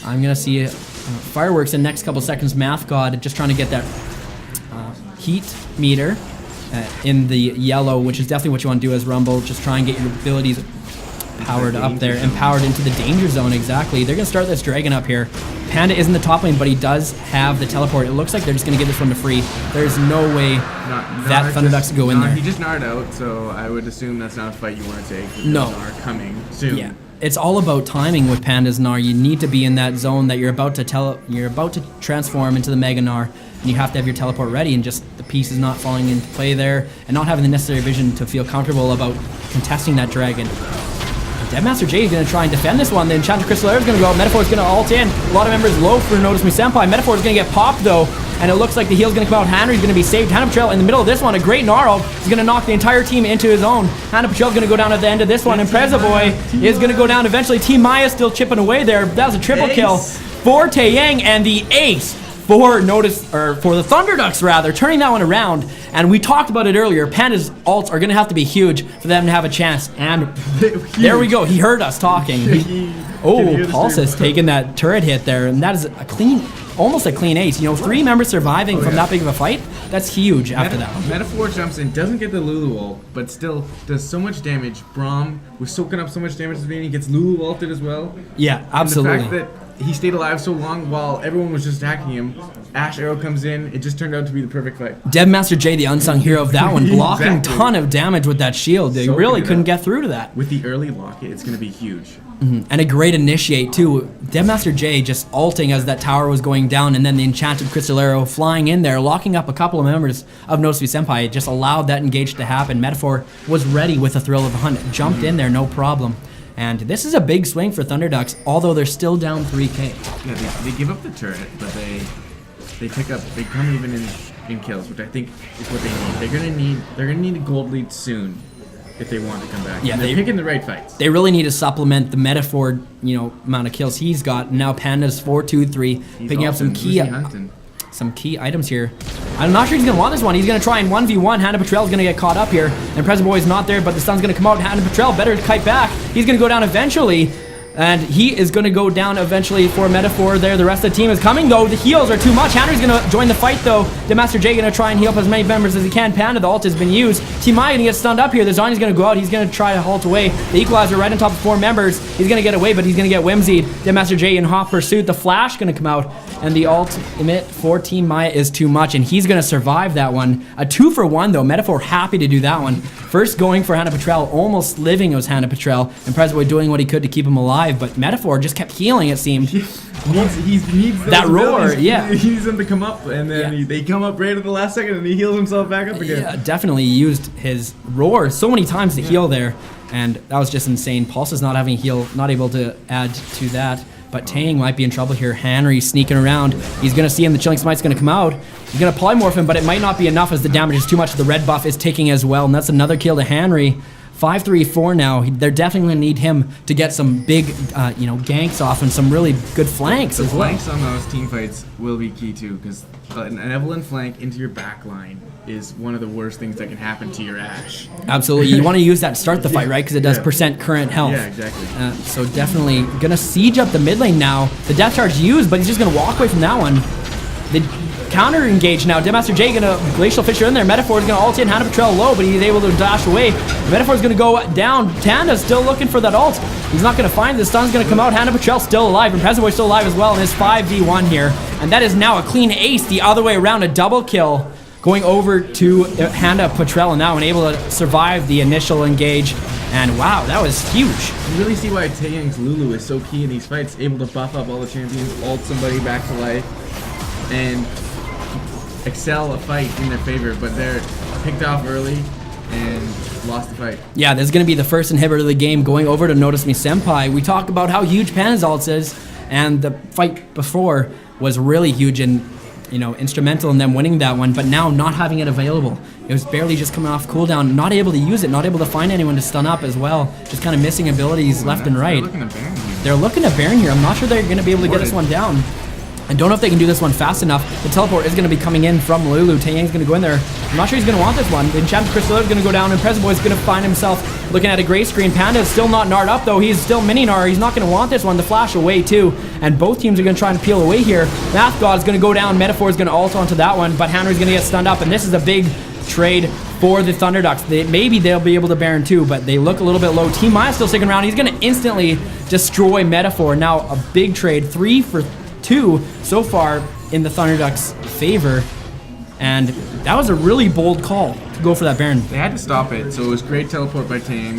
I'm going to see fireworks in the next couple seconds. Math God just trying to get that heat meter in the yellow, which is definitely what you want to do as Rumble. Just try and get your abilities powered up there and powered into the danger zone. Exactly. They're going to start this dragon up here. Panda is in the top lane, but he does have the teleport. It looks like they're just going to give this one to free. There's no way that Thunderducks go in there. He just narred out, so I would assume that's not a fight you want to take. No. Gnar coming soon. Yeah. It's all about timing with Panda's Gnar. You need to be in that zone that you're about to transform into the Mega Gnar, and you have to have your teleport ready, and just the pieces not falling into play there, and not having the necessary vision to feel comfortable about contesting that dragon. Deadmaster J is going to try and defend this one. The Enchanted Crystal Air is going to go. Metaphor is going to ult in. A lot of members low for Notice Me Senpai. Metaphor is going to get popped though, and it looks like the heal's going to come out. Henry's going to be saved. Hannah Patrell in the middle of this one. A great Gnarl is going to knock the entire team into his own. Hannah Patrell is going to go down at the end of this one, and Preza Boy is going to go down eventually. Team Maya still chipping away there. That was a triple kill for Taeyang, and the ace for the Thunderducks rather, turning that one around. And we talked about it earlier. Panda's ults are going to have to be huge for them to have a chance. And there we go. He heard us talking. Pulse has taken that turret hit there, and that is a clean, almost a clean ace. You know, 3 members surviving from that big of a fight. That's huge after that one. Metaphor jumps in, doesn't get the Lulu ult, but still does so much damage. Braum was soaking up so much damage at the beginning. Gets Lulu ulted as well. Yeah, absolutely. And the fact that he stayed alive so long while everyone was just attacking him. Ash arrow comes in. It just turned out to be the perfect fight. Deadmaster J, the unsung hero of that one, blocking Exactly. ton of damage with that shield. They really couldn't get through to that. With the early locket, it's going to be huge. And a great initiate too. Deadmaster J just ulting as that tower was going down, and then the Enchanted Crystal Arrow flying in there, locking up a couple of members of Notice Me Senpai. It just allowed that engage to happen. Metaphor was ready with a Thrill of the Hunt. Jumped in there, no problem. And this is a big swing for Thunderducks, although they're still down 3K. Yeah, they give up the turret, but they come even in kills, which I think is what they need. They're gonna need a gold lead soon if they want to come back. Yeah, they're picking the right fights. They really need to supplement the Metaphor, amount of kills he's got. Now Panda's 4-2-3, picking up some key items here. I'm not sure he's going to want this one. He's going to try and 1v1. Hannah Patrell's going to get caught up here. And Present Boy's not there, but the sun's going to come out. Hannah Patrell better kite back. He's going to go down eventually. And he is going to go down eventually for Metaphor there. The rest of the team is coming, though. The heals are too much. Henry's going to join the fight, though. The Master J going to try and heal up as many members as he can. Panda, the ult has been used. Team I going to get stunned up here. The Zhonya's going to go out. He's going to try to halt away. The Equalizer right on top of 4 members. He's going to get away, but he's going to get whimsied. The Master J in hot pursuit. The Flash going to come out. And the ultimate for Team Maya is too much, and he's going to survive that one. A 2-for-1, though. Metaphor happy to do that one. First going for Hannah Patrell, almost living was Hannah Patrell, and Present Boy doing what he could to keep him alive, but Metaphor just kept healing, it seemed. He needs that roar, yeah. He needs them to come up, and then they come up right at the last second, and he heals himself back up again. Yeah, definitely used his roar so many times to heal there, and that was just insane. Pulse is not having heal, not able to add to that. But Taeyang might be in trouble here. Henry sneaking around. He's going to see him. The Chilling Smite's going to come out. He's going to polymorph him, but it might not be enough as the damage is too much. The red buff is ticking as well, and that's another kill to Henry. 5-3-4 now. They're definitely going to need him to get some big, ganks off and some really good flanks as well. The flanks on those team fights will be key too, because an Evelynn flank into your back line is one of the worst things that can happen to your Ashe. Absolutely. You want to use that to start the fight, right? Because it does percent current health. Yeah, exactly. So definitely going to siege up the mid lane now. The death charge used, but he's just going to walk away from that one. The counter engage now. Deadmaster J going to Glacial Fissure in there. Metaphor is going to ult in. Hannah Patrell low, but he's able to dash away. Metaphor is going to go down. Tanda's still looking for that ult. He's not going to find it. The stun's going to come out. Hannah Patrell still alive, and Present Boy still alive as well in his 5v1 here. And that is now a clean ace the other way around. A double kill going over to Hannah Patrell now and able to survive the initial engage. And wow, that was huge. You really see why Taeyang's Lulu is so key in these fights, able to buff up all the champions, ult somebody back to life, and excel a fight in their favor, but they're picked off early and lost the fight. Yeah, this is going to be the first inhibitor of the game going over to Notice Me Senpai. We talked about how huge Panda's ult is, and the fight before was really huge, and instrumental in them winning that one, but now not having it available. It was barely just coming off cooldown, not able to use it, not able to find anyone to stun up as well. Just kind of missing abilities left and right. They're looking to Baron here. I'm not sure they're going to be able to get this one down. I don't know if they can do this one fast enough. The teleport is going to be coming in from Lulu. Taeyang's going to go in there. I'm not sure he's going to want this one. The Enchanted Crystal is going to go down, and Prezboy is going to find himself looking at a gray screen. Panda is still not gnarred up, though. He's still mini-gnar. He's not going to want this one. The flash away, too. And both teams are going to try and peel away here. Math God is going to go down. Metaphor is going to ult onto that one, but Henry's going to get stunned up, and this is a big trade for the Thunderducks. Maybe they'll be able to Baron too, but they look a little bit low. Team Maya still sticking around. He's going to instantly destroy Metaphor. Now a big trade, 3 for 2 so far in the Thunderducks' favor, and that was a really bold call to go for that Baron. They had to stop it, so it was great teleport by Taeyang.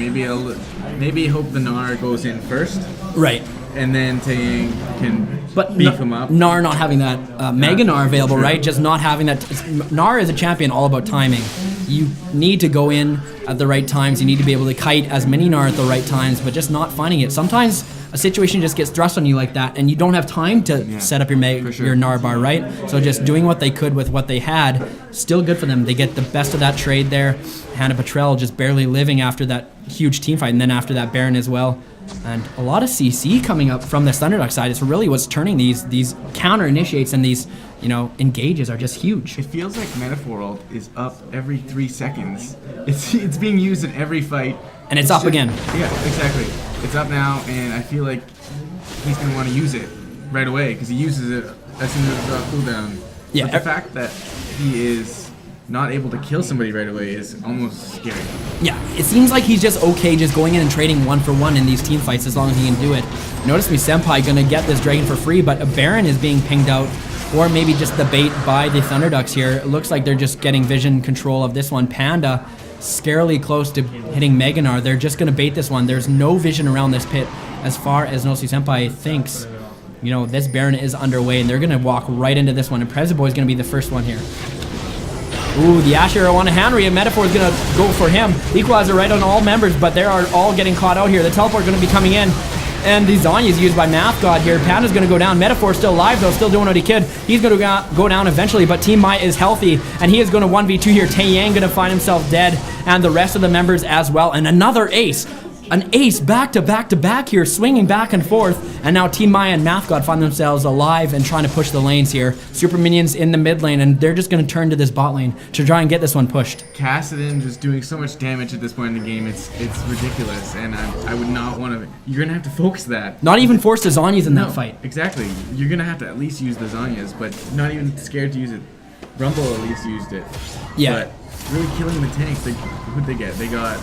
Maybe hope the Gnar goes in first. Right. And then Taeyang can beef him up. Gnar not having that Mega Gnar available, true. Right? Just not having that. Gnar is a champion all about timing. You need to go in at the right times. You need to be able to kite as many Gnar at the right times, but just not finding it. Sometimes a situation just gets thrust on you like that, and you don't have time to set up your Gnar bar, right? So just doing what they could with what they had, still good for them. They get the best of that trade there. Hannah Petrell just barely living after that huge team fight, and then after that Baron as well. And a lot of CC coming up from the Thunderduck side. It's really what's turning these counter initiates and these engages are just huge. It feels like Metaphor ult is up every 3 seconds. It's being used in every fight. And it's up again. Yeah, exactly. It's up now, and I feel like he's going to want to use it right away because he uses it as soon as it's cooldown. Yeah. But the fact that he is not able to kill somebody right away is almost scary. Yeah, it seems like he's just okay just going in and trading 1-for-1 in these team fights as long as he can do it. Notice me, Senpaiii gonna get this Dragon for free, but a Baron is being pinged out, or maybe just the bait by the Thunderducks here. It looks like they're just getting vision control of this one. Panda, scarily close to hitting Mega Gnar. They're just gonna bait this one. There's no vision around this pit as far as Nosi Senpaiii thinks. This Baron is underway, and they're gonna walk right into this one, and Prezboy is gonna be the first one here. Ooh, the Ash Arrow on Henry, and Metaphor is going to go for him. Equalizer right on all members, but they are all getting caught out here. The teleport is going to be coming in, and the Zanya is used by Math God here. Panda's going to go down. Metaphor still alive, though, still doing what he could. He's going to go down eventually, but Team Mai is healthy, and he is going to 1v2 here. Taeyang going to find himself dead, and the rest of the members as well. And another ace. An ace back to back to back here, swinging back and forth. And now Team Maya and Math God find themselves alive and trying to push the lanes here. Super minions in the mid lane, and they're just going to turn to this bot lane to try and get this one pushed. Kassadin just doing so much damage at this point in the game. It's ridiculous, and I would not want to. You're going to have to focus that. Not even force the Zanyas in that fight. Exactly. You're going to have to at least use the Zanyas, but not even scared to use it. Rumble at least used it. Yeah. But really killing the tanks. Who'd they get? They got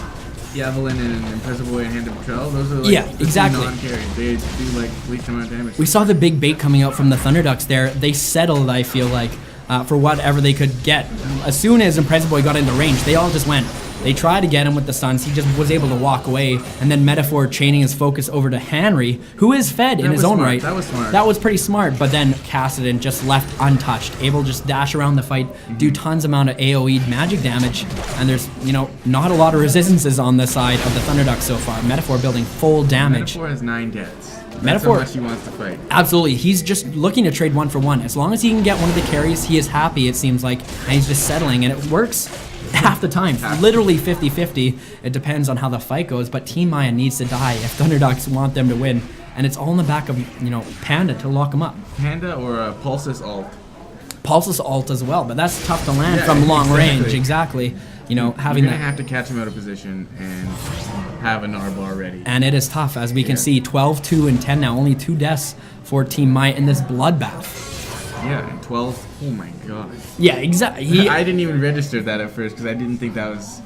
Evelyn and Prezboy and Hannah Petrell. Those are like exactly. Non-carries. They do like least amount of damage. We saw the big bait coming out from the Thunderducks there. They settled, I feel like, for whatever they could get. As soon as Prezboy got into range, they all just went. They tried to get him with the stuns. He just was able to walk away. And then Metaphor chaining his focus over to Henry, who is fed in his own right. That was smart. That was pretty smart. But then Kassadin just left untouched, able to just dash around the fight, do tons amount of AoE magic damage. And there's, not a lot of resistances on the side of the Thunderducks so far. Metaphor building full damage. Metaphor has 9 deaths. Metaphor, that's how much he wants to fight. Absolutely. He's just looking to trade 1-for-1. As long as he can get one of the carries, he is happy, it seems like. And he's just settling, and it works half the time. Literally 50-50. It depends on how the fight goes, but Team Maya needs to die if Thunderducks want them to win. And it's all in the back of, Panda to lock him up. Panda or Pulse's ult. Pulse's ult as well, but that's tough to land from long range. Exactly. Having You're gonna have to catch him out of position and have a Gnar bar ready. And it is tough, as we can see. 12, 2, and 10 now. Only 2 deaths for Team Maya in this bloodbath. Yeah, and 12. Oh my god. Yeah, exactly. I didn't even register that at first because I didn't think that was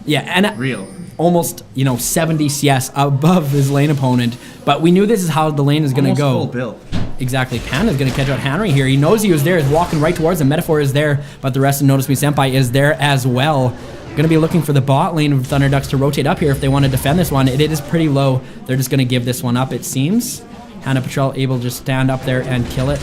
real. Almost 70 CS above his lane opponent, but we knew this is how the lane is going to go. Full build. Exactly. Panda's going to catch out Henry here. He knows he was there. He's walking right towards him. Metaphor is there, but the rest of Notice Me Senpaiii is there as well. Going to be looking for the bot lane of Thunderducks to rotate up here if they want to defend this one. It is pretty low. They're just going to give this one up, it seems. Hannah Petrell able to just stand up there and kill it.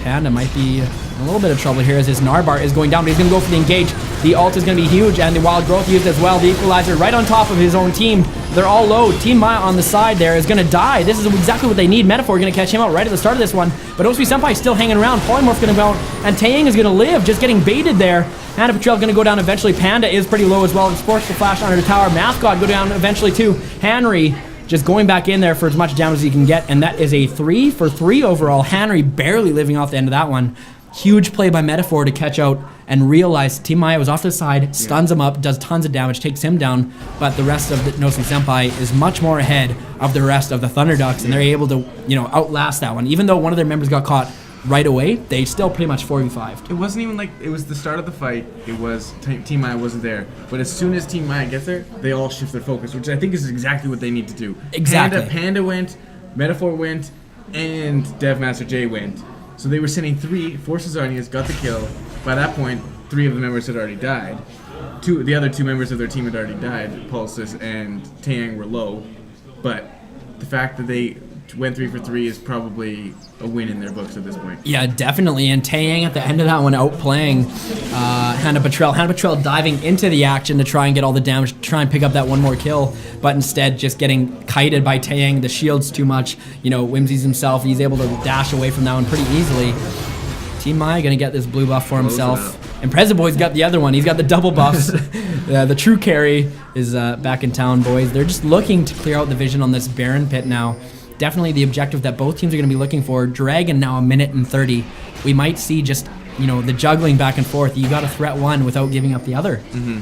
Panda might be in a little bit of trouble here as his Gnar bar is going down, but he's going to go for the engage. The ult is going to be huge, and the Wild Growth used as well. The Equalizer right on top of his own team. They're all low. Team Maya on the side there is going to die. This is exactly what they need. Metaphor going to catch him out right at the start of this one. But Osui Senpai still hanging around. Polymorph going to go out. And Taeyang is going to live, just getting baited there. Hannah Patrell going to go down eventually. Panda is pretty low as well. Esports will flash under the tower. Math God go down eventually too. Henry just going back in there for as much damage as he can get. And that is a 3 for 3 overall. Henry barely living off the end of that one. Huge play by Metaphor to catch out and realize Team Maya was off to the side, stuns him up, does tons of damage, takes him down, but the rest of the Nosui Senpai is much more ahead of the rest of the Thunder Ducks, and they're able to, outlast that one. Even though one of their members got caught right away, they still pretty much 4v5'd. It wasn't even like it was the start of the fight. It was Team Maya wasn't there, but as soon as Team Maya gets there, they all shift their focus, which I think is exactly what they need to do. Exactly. Panda went, Metaphor went, and Devmaster J went. So they were sending 3, Forces Arnias got the kill. By that point, 3 of the members had already died. The other 2 members of their team had already died. Pulses and Taeyang were low. But the fact that they went 3 for 3 is probably a win in their books at this point. Yeah, definitely. And Taeyang at the end of that one outplaying Hannah Patrell. Hannah Patrell diving into the action to try and get all the damage, to try and pick up that one more kill, but instead just getting kited by Taeyang. The shield's too much. Whimsy's himself. He's able to dash away from that one pretty easily. Team Maya gonna get this blue buff for himself. And Preza Boy's got the other one. He's got the double buffs. The true carry is back in town, boys. They're just looking to clear out the vision on this Baron pit now. Definitely the objective that both teams are going to be looking for. Dragon now 1 minute and 30. We might see just, the juggling back and forth. You got to threat one without giving up the other. Mm-hmm.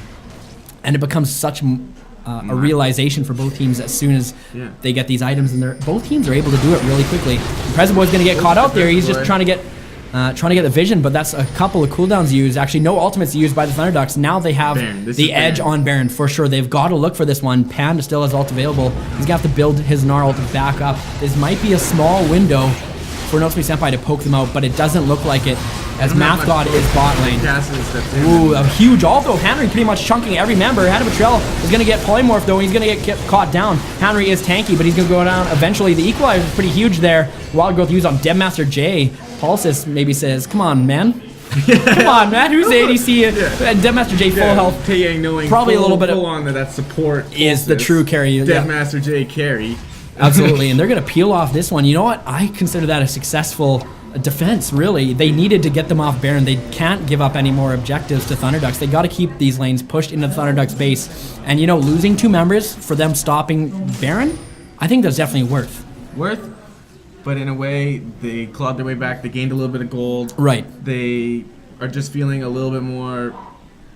And it becomes such a realization for both teams as soon as they get these items. And both teams are able to do it really quickly. Present Boy's going to get caught out there. He's just trying to get the vision, but that's a couple of cooldowns used. Actually, no ultimates used by the Thunder Ducks. Now they have the edge on Baron for sure. They've got to look for this one. Panda still has ult available. He's going to have to build his Gnar ult back up. This might be a small window for Nosui Senpai to poke them out, but it doesn't look like it, as Math God is bot lane. Ooh, a huge ult though. Henry pretty much chunking every member. Hannah Patrell is going to get polymorphed though, and he's going to get caught down. Henry is tanky, but he's going to go down eventually. The equalizer is pretty huge there. Wild growth used on Devmaster J. Pulsis maybe says, come on, man. Come on, man. Who's the ADC? Devmaster J full health. Taeyang knowing probably a little bit full on that support is the true carry. Devmaster J carry. Absolutely, and they're going to peel off this one. You know what? I consider that a successful defense, really. They needed to get them off Baron. They can't give up any more objectives to Thunder Ducks. They got to keep these lanes pushed into the Thunder Ducks base. And, losing 2 members for them stopping Baron, I think that's definitely worth. But in a way, they clawed their way back. They gained a little bit of gold. Right. They are just feeling a little bit more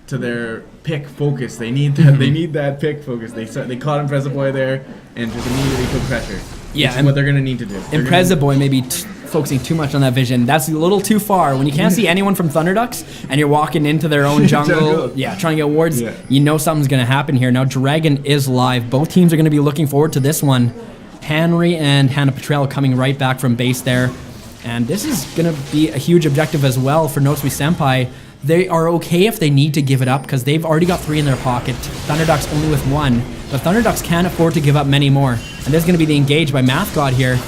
to their pick focus. They need that. They need that pick focus. They caught Impreza Boy there and just immediately put pressure. Yeah, which is what they're gonna need to do. Impreza Boy maybe focusing too much on that vision. That's a little too far. When you can't see anyone from Thunder Ducks and you're walking into their own jungle, trying to get wards, something's gonna happen here. Now Dragon is live. Both teams are gonna be looking forward to this one. Henry and Hannah Patrell coming right back from base there. And this is going to be a huge objective as well for Nosui Senpai. They are okay if they need to give it up because they've already got 3 in their pocket. Thunder Ducks only with 1. But Thunder Ducks can't afford to give up many more. And there's going to be the engage by Math God here.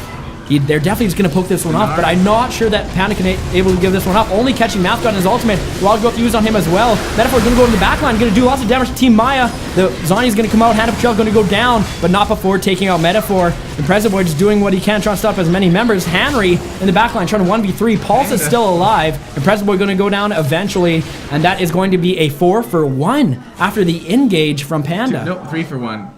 They're definitely just going to poke this one off, but I'm not sure that Panda can able to give this one up. Only catching Math God in his ultimate. Wild growth used on him as well. Metaphor going to go to the back line, going to do lots of damage to Team Maya. The Zani's going to come out. Hannah Patrell going to go down, but not before taking out Metaphor. The Present Boy just doing what he can, trying to stop as many members. Henry in the back line trying to 1v3. Pulse is still alive. The Present Boy going to go down eventually, and that is going to be a 4 for 1 after the engage from Panda. No, 3 for 1.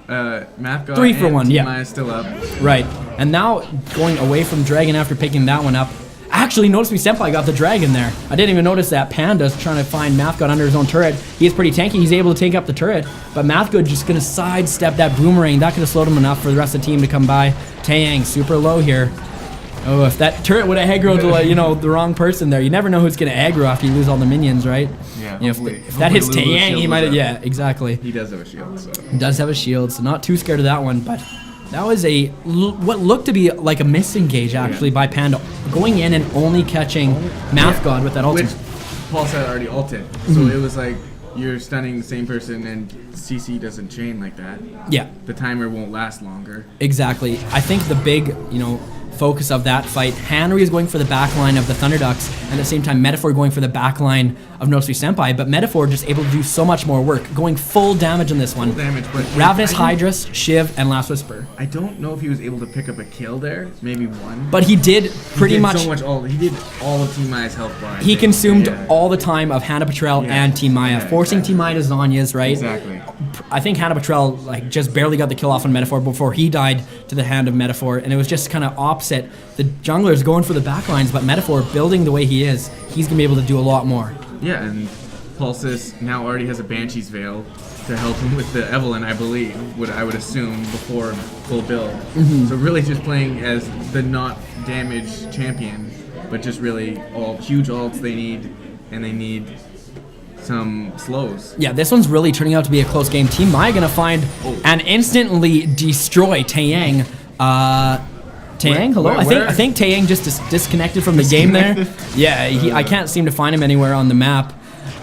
Math God 3 for 1, Team Maya still up. Right. And now going away from Dragon after picking that one up. Actually, Nosui Senpai got the Dragon there. I didn't even notice that. Panda's trying to find Math God under his own turret. He is pretty tanky. He's able to take up the turret. But Math God just going to sidestep that boomerang. That could have slowed him enough for the rest of the team to come by. Taeyang super low here. Oh, if that turret would have aggroed to the wrong person there. You never know who's going to aggro after you lose all the minions, right? Yeah. If that hits Taeyang, he might have... Yeah, exactly. He does have a shield, so... He does have a shield, so not too scared of that one, but... That was what looked to be like a misengage actually by Panda, going in and only catching Math God with that ult. Which Pulse had already ulted, so it was like you're stunning the same person and CC doesn't chain like that. Yeah. The timer won't last longer. Exactly. I think the big, focus of that fight. Henry is going for the back line of the Thunderducks, and at the same time Metaphor going for the back line of Nosuke Senpai, but Metaphor just able to do so much more work, going full damage on this one. Full damage, but Ravenous Hydrus, Shiv, and Last Whisper. I don't know if he was able to pick up a kill there, maybe one. But he did pretty much. So much he did all of Team Maya's health bar. He consumed all the time of Hannah Petrel and Team Maya, forcing Team Maya to Zanya's, right? Exactly. I think Hannah Petrel like just barely got the kill off on Metaphor before he died to the hand of Metaphor, and it was just kind of opposite. The jungler's going for the backlines, but Metaphor building the way he is, he's gonna be able to do a lot more. Yeah, and Pulsis now already has a Banshee's Veil to help him with the Evelyn, I believe, I would assume, before full build. So really just playing as the not damage champion, but just really all huge ults they need, and they need some slows. Yeah, this one's really turning out to be a close game. Team Maya gonna find and instantly destroy Taeyang. Taeyang, hello? I think Taeyang just disconnected from the game there. Yeah, I can't seem to find him anywhere on the map.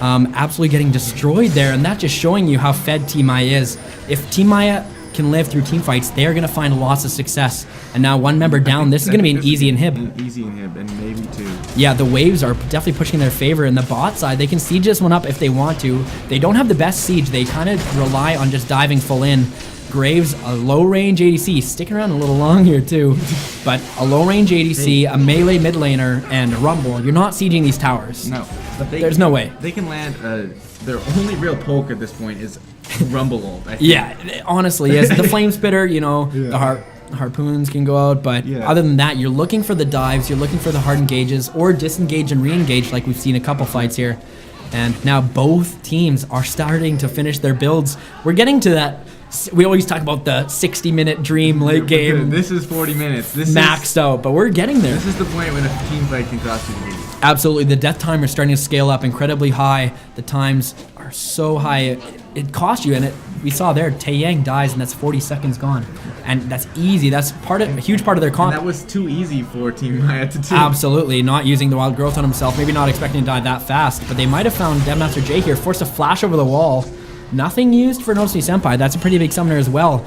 Absolutely getting destroyed there, and that just showing you how fed Team Maya is. If Team Maya can live through team fights, they are going to find lots of success. And now one member down, this is going to be an easy inhib. An easy inhib, and maybe two. Yeah, the waves are definitely pushing in their favor. And the bot side, they can siege this one up if they want to. They don't have the best siege. They kind of rely on just diving full in. Graves, a low-range ADC, sticking around a little long here too, but a low-range ADC, a melee mid laner, and a Rumble. You're not sieging these towers. No, but there's no way. They can land. Their only real poke at this point is Rumble ult. I think. Yeah, it honestly is. The Flame Spitter, you know, the harpoons can go out, but other than that, you're looking for the dives, you're looking for the hard engages, or disengage and re-engage like we've seen a couple fights here. And now both teams are starting to finish their builds. We're getting to that. We always talk about the 60-minute dream late game. This is 40 minutes. This maxed out, but we're getting there. This is the point when a team fight can cost you the game. Absolutely. The death timer is starting to scale up incredibly high. The times are so high. It costs you, and we saw there, Taeyang dies, and that's 40 seconds gone. And that's easy. That's a huge part of their comp. And that was too easy for Team Maya to do. Absolutely. Not using the wild growth on himself. Maybe not expecting to die that fast, but they might have found Devmaster J here, forced a flash over the wall. Nothing used for Nosuke Senpai. That's a pretty big summoner as well.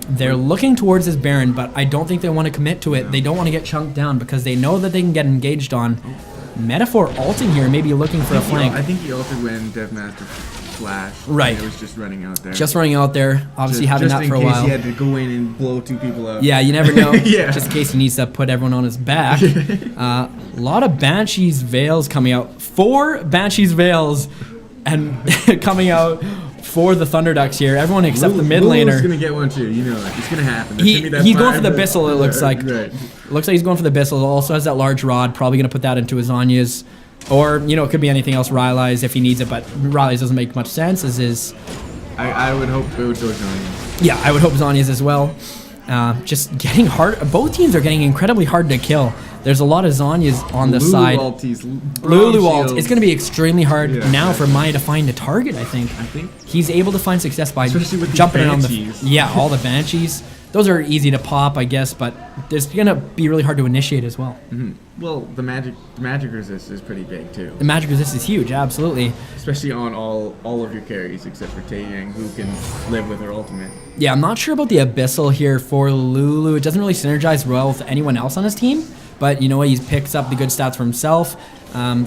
They're looking towards this Baron, but I don't think they want to commit to it. They don't want to get chunked down because they know that they can get engaged on. Metaphor ulting here, maybe looking for a flank. I think he ulted when Devmaster flashed. Right. It was just running out there. Just running out there. Obviously having that for a while. Just in case he had to go in and blow two people up. Yeah, you never know. Just in case he needs to put everyone on his back. A lot of Banshee's Veils coming out. 4 Banshee's Veils and coming out for the Thunderducks here. Everyone except the mid laner. He's gonna get one too. You know it. It's gonna happen. He's going for the Bissell, it looks like. Right. Looks like he's going for the Bissell. Also has that large rod. Probably gonna put that into his Zanya's. Or, you know, it could be anything else, Riley's if he needs it, but Riley's doesn't make much sense. I would hope it would go Zanya's. Yeah, I would hope Zanya's as well. Just getting hard. Both teams are getting incredibly hard to kill. There's a lot of Zanya's on the side. Lulu ult. It's going to be extremely hard now for Maya to find a target, I think. He's able to find success by jumping in on all the Banshees. Those are easy to pop, I guess, but it's going to be really hard to initiate as well. Well, the magic resist is pretty big too. The magic resist is huge, absolutely. Especially on all of your carries except for Taeyang, who can live with her ultimate. Yeah, I'm not sure about the Abyssal here for Lulu. It doesn't really synergize well with anyone else on his team, but you know what? He picks up the good stats for himself.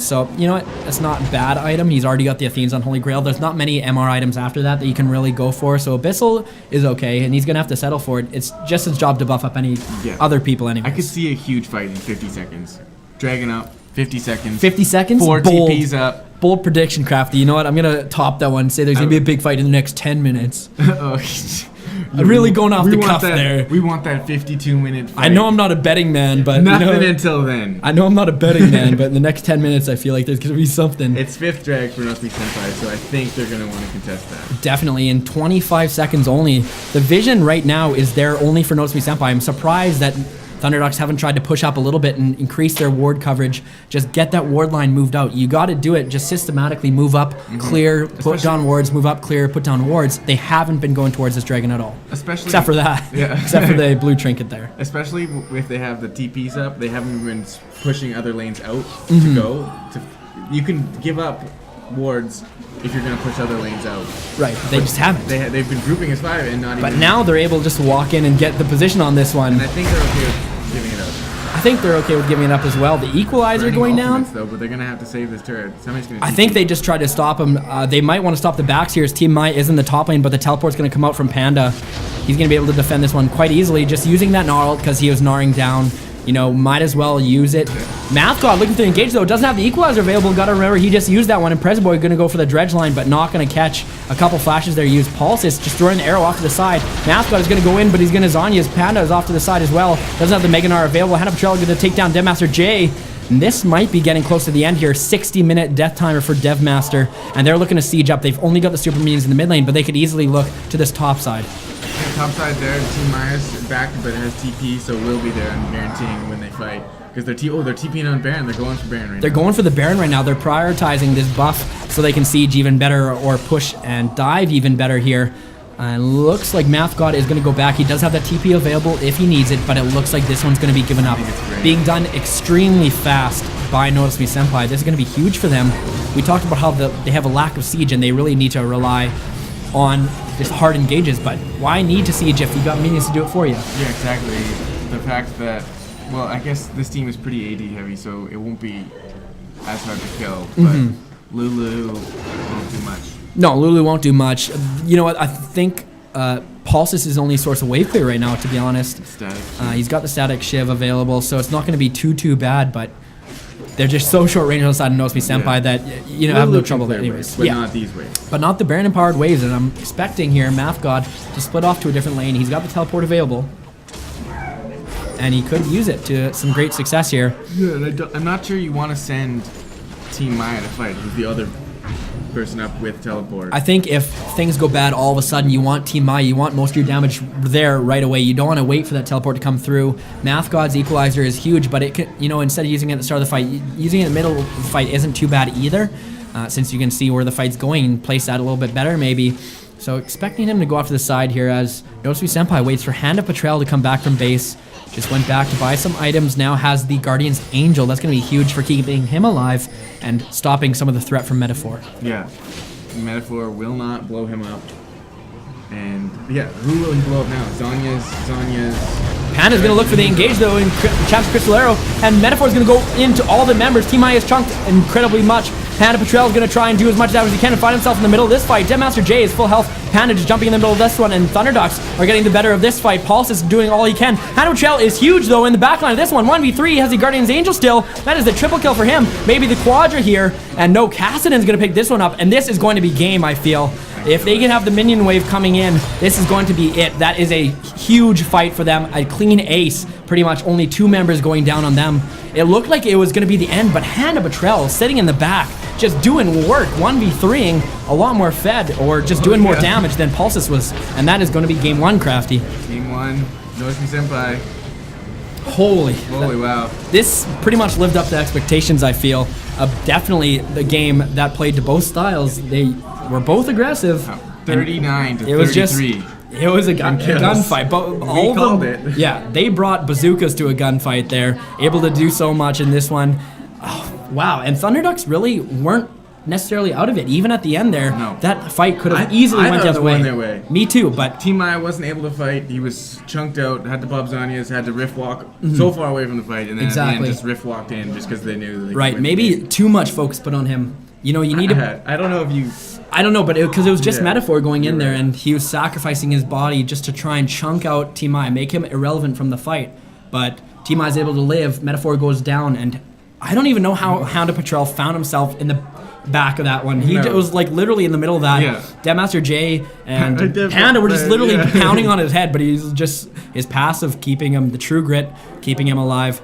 So, you know what? That's not a bad item. He's already got the Athenes on Holy Grail. There's not many MR items after that you can really go for. So Abyssal is okay, and he's going to have to settle for it. It's just his job to buff up any other people anyway. I could see a huge fight in 50 seconds. Dragon up, 50 seconds. 50 seconds? 4 TPs up. Bold prediction, Crafty. You know what? I'm going to top that one and say there's going to be a big fight in the next 10 minutes. Really going off the cuff there. We want that 52-minute fight. I know I'm not a betting man, but nothing until then. I know I'm not a betting man, but in the next 10 minutes, I feel like there's going to be something. It's 5th drag for Nosuke Senpai, so I think they're going to want to contest that. Definitely, in 25 seconds only. The vision right now is there only for Nosuke Senpai. I'm surprised that Thunderducks haven't tried to push up a little bit and increase their ward coverage. Just get that ward line moved out. You got to do it. Just systematically move up, clear, put down wards, move up, clear, put down wards. They haven't been going towards this dragon at all. Except for that. Yeah. Except for the blue trinket there. Especially if they have the TPs up, they haven't been pushing other lanes out to go. You can give up wards if you're going to push other lanes out. Right, they just haven't. They've been grouping as 5 and not even... But now they're able to just walk in and get the position on this one. And I think they're okay giving it up. I think they're okay with giving it up as well. The equalizer Burning going down. ultimates, though, but they're gonna have to save this turret. Somebody's gonna. I think they just tried to stop him. They might want to stop the backs here as Team Mai is in the top lane, but the teleport's going to come out from Panda. He's going to be able to defend this one quite easily, just using that Gnarl because he was gnarring down. You know, might as well use it. MathGod looking to engage though, doesn't have the equalizer available. Gotta remember, he just used that one, and Prezboy gonna go for the dredge line, but not gonna catch a couple flashes there. Use Pulsis, just throwing the arrow off to the side. MathGod is gonna go in, but he's gonna Zanya's. Panda is off to the side as well. Doesn't have the Mega Gnar available. Hannah Patrell gonna take down Devmaster J. And this might be getting close to the end here. 60-minute death timer for Devmaster, and they're looking to siege up. They've only got the super minions in the mid lane, but they could easily look to this top side. Yeah, top side there, Team Maya's back, but it has TP, so we'll be there. I'm guaranteeing when they fight. Because they're TPing on Baron. They're going for Baron right now. They're going for the Baron right now. They're prioritizing this buff so they can siege even better or push and dive even better here. Looks like MathGod is going to go back. He does have that TP available if he needs it, but it looks like this one's going to be given up. Being done extremely fast by Notice Me Senpai. This is going to be huge for them. We talked about how they have a lack of siege and they really need to rely on just hard engages, but why need to siege if you got minions to do it for you? Yeah, exactly. The fact that, well, I guess this team is pretty AD heavy, so it won't be as hard to kill, but Lulu won't do much. No, Lulu won't do much. You know what, I think Pulse is his only source of wave clear right now, to be honest. He's got the static shiv available, so it's not going to be too bad, but they're just so short range on the side of Notice Me Senpai that, you know, have no trouble there anyways. But not these waves. But not the Baron empowered waves, and I'm expecting here MathGod to split off to a different lane. He's got the teleport available, and he could use it to some great success here. Yeah, and I'm not sure you want to send Team Maya to fight with the other person up with teleport. I think if things go bad all of a sudden, you want Team Maya, you want most of your damage there right away. You don't want to wait for that teleport to come through. MathGod's equalizer is huge, but it could, you know, instead of using it at the start of the fight, using it in the middle of the fight isn't too bad either, since you can see where the fight's going and place that a little bit better maybe. So expecting him to go off to the side here as Notice Me Senpai waits for Hand of Patrell to come back from base. Just went back to buy some items, now has the Guardian's Angel. That's going to be huge for keeping him alive and stopping some of the threat from Metaphor. Yeah, Metaphor will not blow him up. And yeah, who will he blow up now? Zanya's. Panda's going to look for the engage though in Chaps Crystal Arrow, and Metaphor's going to go into all the members. Team I is chunked incredibly much. Panda Patrell is going to try and do as much damage as he can and find himself in the middle of this fight. Devmaster J is full health. Panda just jumping in the middle of this one, and Thunderducks are getting the better of this fight. Pulse is doing all he can. Panda Patrell is huge though in the backline of this one. 1v3, he has the Guardian's Angel still. That is the triple kill for him. Maybe the Quadra here, and no, Kassadin's going to pick this one up, and this is going to be game, I feel. If they can have the minion wave coming in, this is going to be it. That is a huge fight for them. A clean ace. Pretty much only 2 members going down on them. It looked like it was going to be the end, but Hannah Patrell sitting in the back, just doing work, 1v3ing a lot more fed, or just doing more damage than Pulsis was. And that is going to be game 1, Crafty. Game 1, Notice Me Senpai. Holy wow. This pretty much lived up to expectations, I feel. Definitely the game that played to both styles. They were both aggressive. 39 to 33. It was a gunfight. But all called of them, it. Yeah, they brought bazookas to a gunfight there. Able to do so much in this one. Oh, wow, and Thunderducks really weren't necessarily out of it. Even at the end there, that fight could have easily went the other way. Me too, but Team Maya wasn't able to fight. He was chunked out, had to pop Zanya's, had to rift walk so far away from the fight, and then at the end just rift walked in just because they knew that they maybe too much focus put on him. You know, you need to... I don't know if you... I don't know, but because it was just Metaphor going in there, and he was sacrificing his body just to try and chunk out Team I, make him irrelevant from the fight. But Team I is able to live, Metaphor goes down, and I don't even know how Hound of Patrol found himself in the back of that one. He was like literally in the middle of that. Devmaster J and Panda were just literally pounding on his head, but he's just his passive keeping him, the true grit, keeping him alive.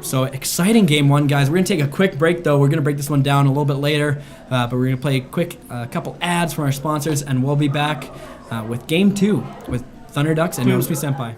So exciting game 1, guys. We're going to take a quick break, though. We're going to break this one down a little bit later, but we're going to play a quick couple ads from our sponsors, and we'll be back with game 2 with Thunderducks and Notice Me Senpai.